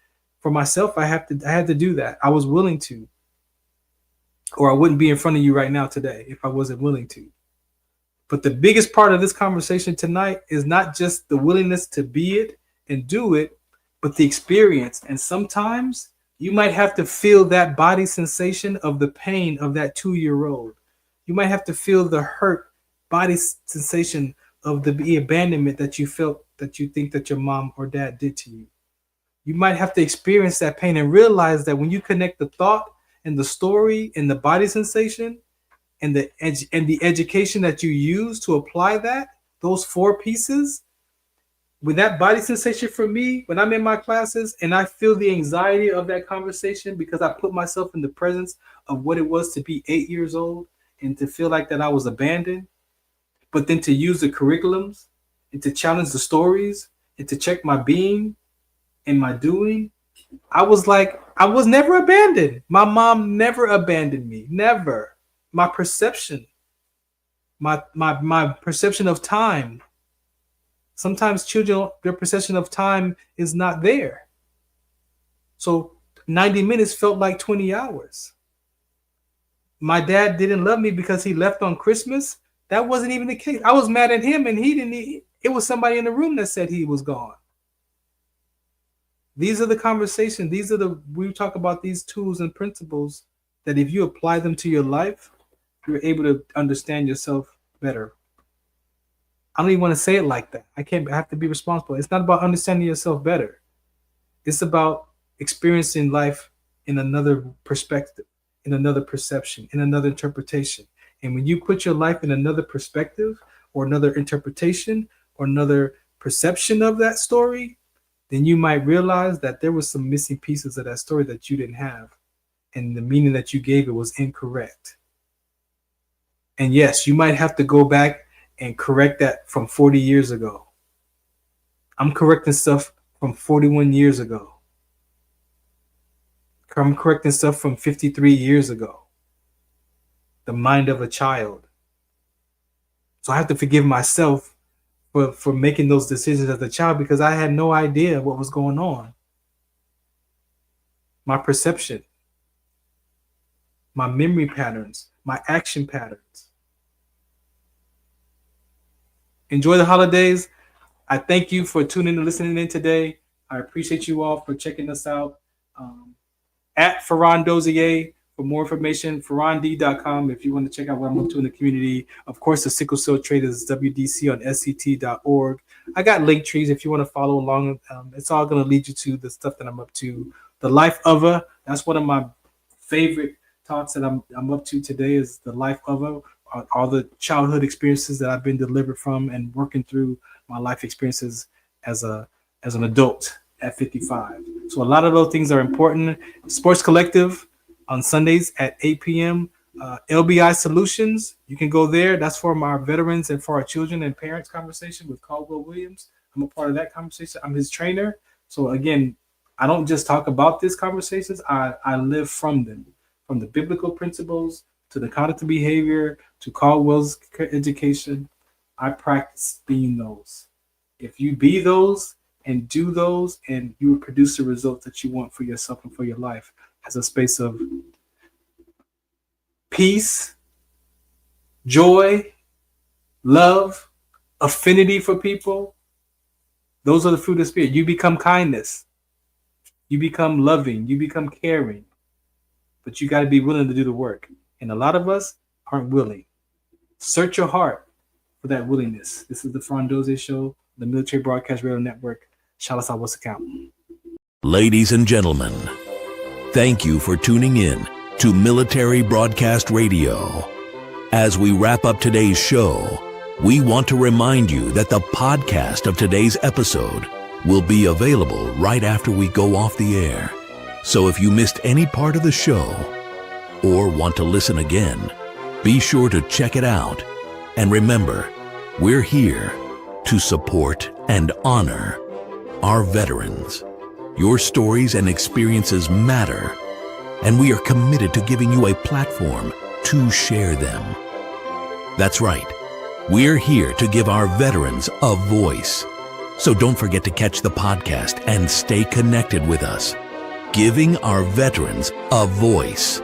For myself, I had to do that. I was willing to. Or I wouldn't be in front of you right now today if I wasn't willing to. But the biggest part of this conversation tonight is not just the willingness to be it and do it, but the experience. And sometimes you might have to feel that body sensation of the pain of that 2-year-old. You might have to feel the hurt body sensation of the abandonment that you felt, that you think that your mom or dad did to you. You might have to experience that pain and realize that when you connect the thought and the story and the body sensation and the education that you use to apply that, those 4 pieces, with that body sensation for me, when I'm in my classes and I feel the anxiety of that conversation because I put myself in the presence of what it was to be 8 years old and to feel like that I was abandoned, but then to use the curriculums and to challenge the stories and to check my being and my doing, I was like, I was never abandoned. My mom never abandoned me. Never. My perception, my perception of time. Sometimes children, their perception of time is not there. So 90 minutes felt like 20 hours. My dad didn't love me because he left on Christmas. That wasn't even the case. I was mad at him and he didn't. It was somebody in the room that said he was gone. These are the conversations. We talk about these tools and principles that if you apply them to your life, you're able to understand yourself better. I don't even want to say it like that. I have to be responsible. It's not about understanding yourself better. It's about experiencing life in another perspective, in another perception, in another interpretation. And when you put your life in another perspective or another interpretation or another perception of that story, then you might realize that there was some missing pieces of that story that you didn't have. and the meaning that you gave it was incorrect. And yes, you might have to go back and correct that from 40 years ago. I'm correcting stuff from 41 years ago. I'm correcting stuff from 53 years ago. The mind of a child. So I have to forgive myself for making those decisions as a child because I had no idea what was going on. My perception, my memory patterns, my action patterns. Enjoy the holidays. I thank you for tuning and listening in today. I appreciate you all for checking us out. At Farron Dozier for more information, farrond.com if you want to check out what I'm up to in the community. Of course, the sickle cell trade is WDC on SCT.org. I got link trees if you want to follow along. It's all going to lead you to the stuff that I'm up to. The Life of a, that's one of my favorite talks that I'm up to today is the Life of a, all the childhood experiences that I've been delivered from and working through my life experiences as an adult at 55. So a lot of those things are important. Sports Collective on Sundays at 8 p.m. LBI Solutions, you can go there. That's for our veterans and for our children and parents conversation with Caldwell Williams. I'm a part of that conversation. I'm his trainer. So again, I don't just talk about these conversations. I live from them, from the biblical principles to the cognitive behavior to Caldwell's education. I practice being those. If you be those and do those, and you will produce the results that you want for yourself and for your life as a space of peace, joy, love, affinity for people. Those are the fruit of the Spirit. You become kindness. You become loving. You become caring. But you got to be willing to do the work. And a lot of us aren't willing. Search your heart for that willingness. This is the Farron Dozier Show, the Military Broadcast Radio Network. Shalas Awasakam. Ladies and gentlemen, thank you for tuning in to Military Broadcast Radio. As we wrap up today's show, we want to remind you that the podcast of today's episode will be available right after we go off the air. So if you missed any part of the show or want to listen again, be sure to check it out. And remember, we're here to support and honor our veterans. Your stories and experiences matter, and we are committed to giving you a platform to share them. That's right. We're here to give our veterans a voice. So don't forget to catch the podcast and stay connected with us. Giving our veterans a voice.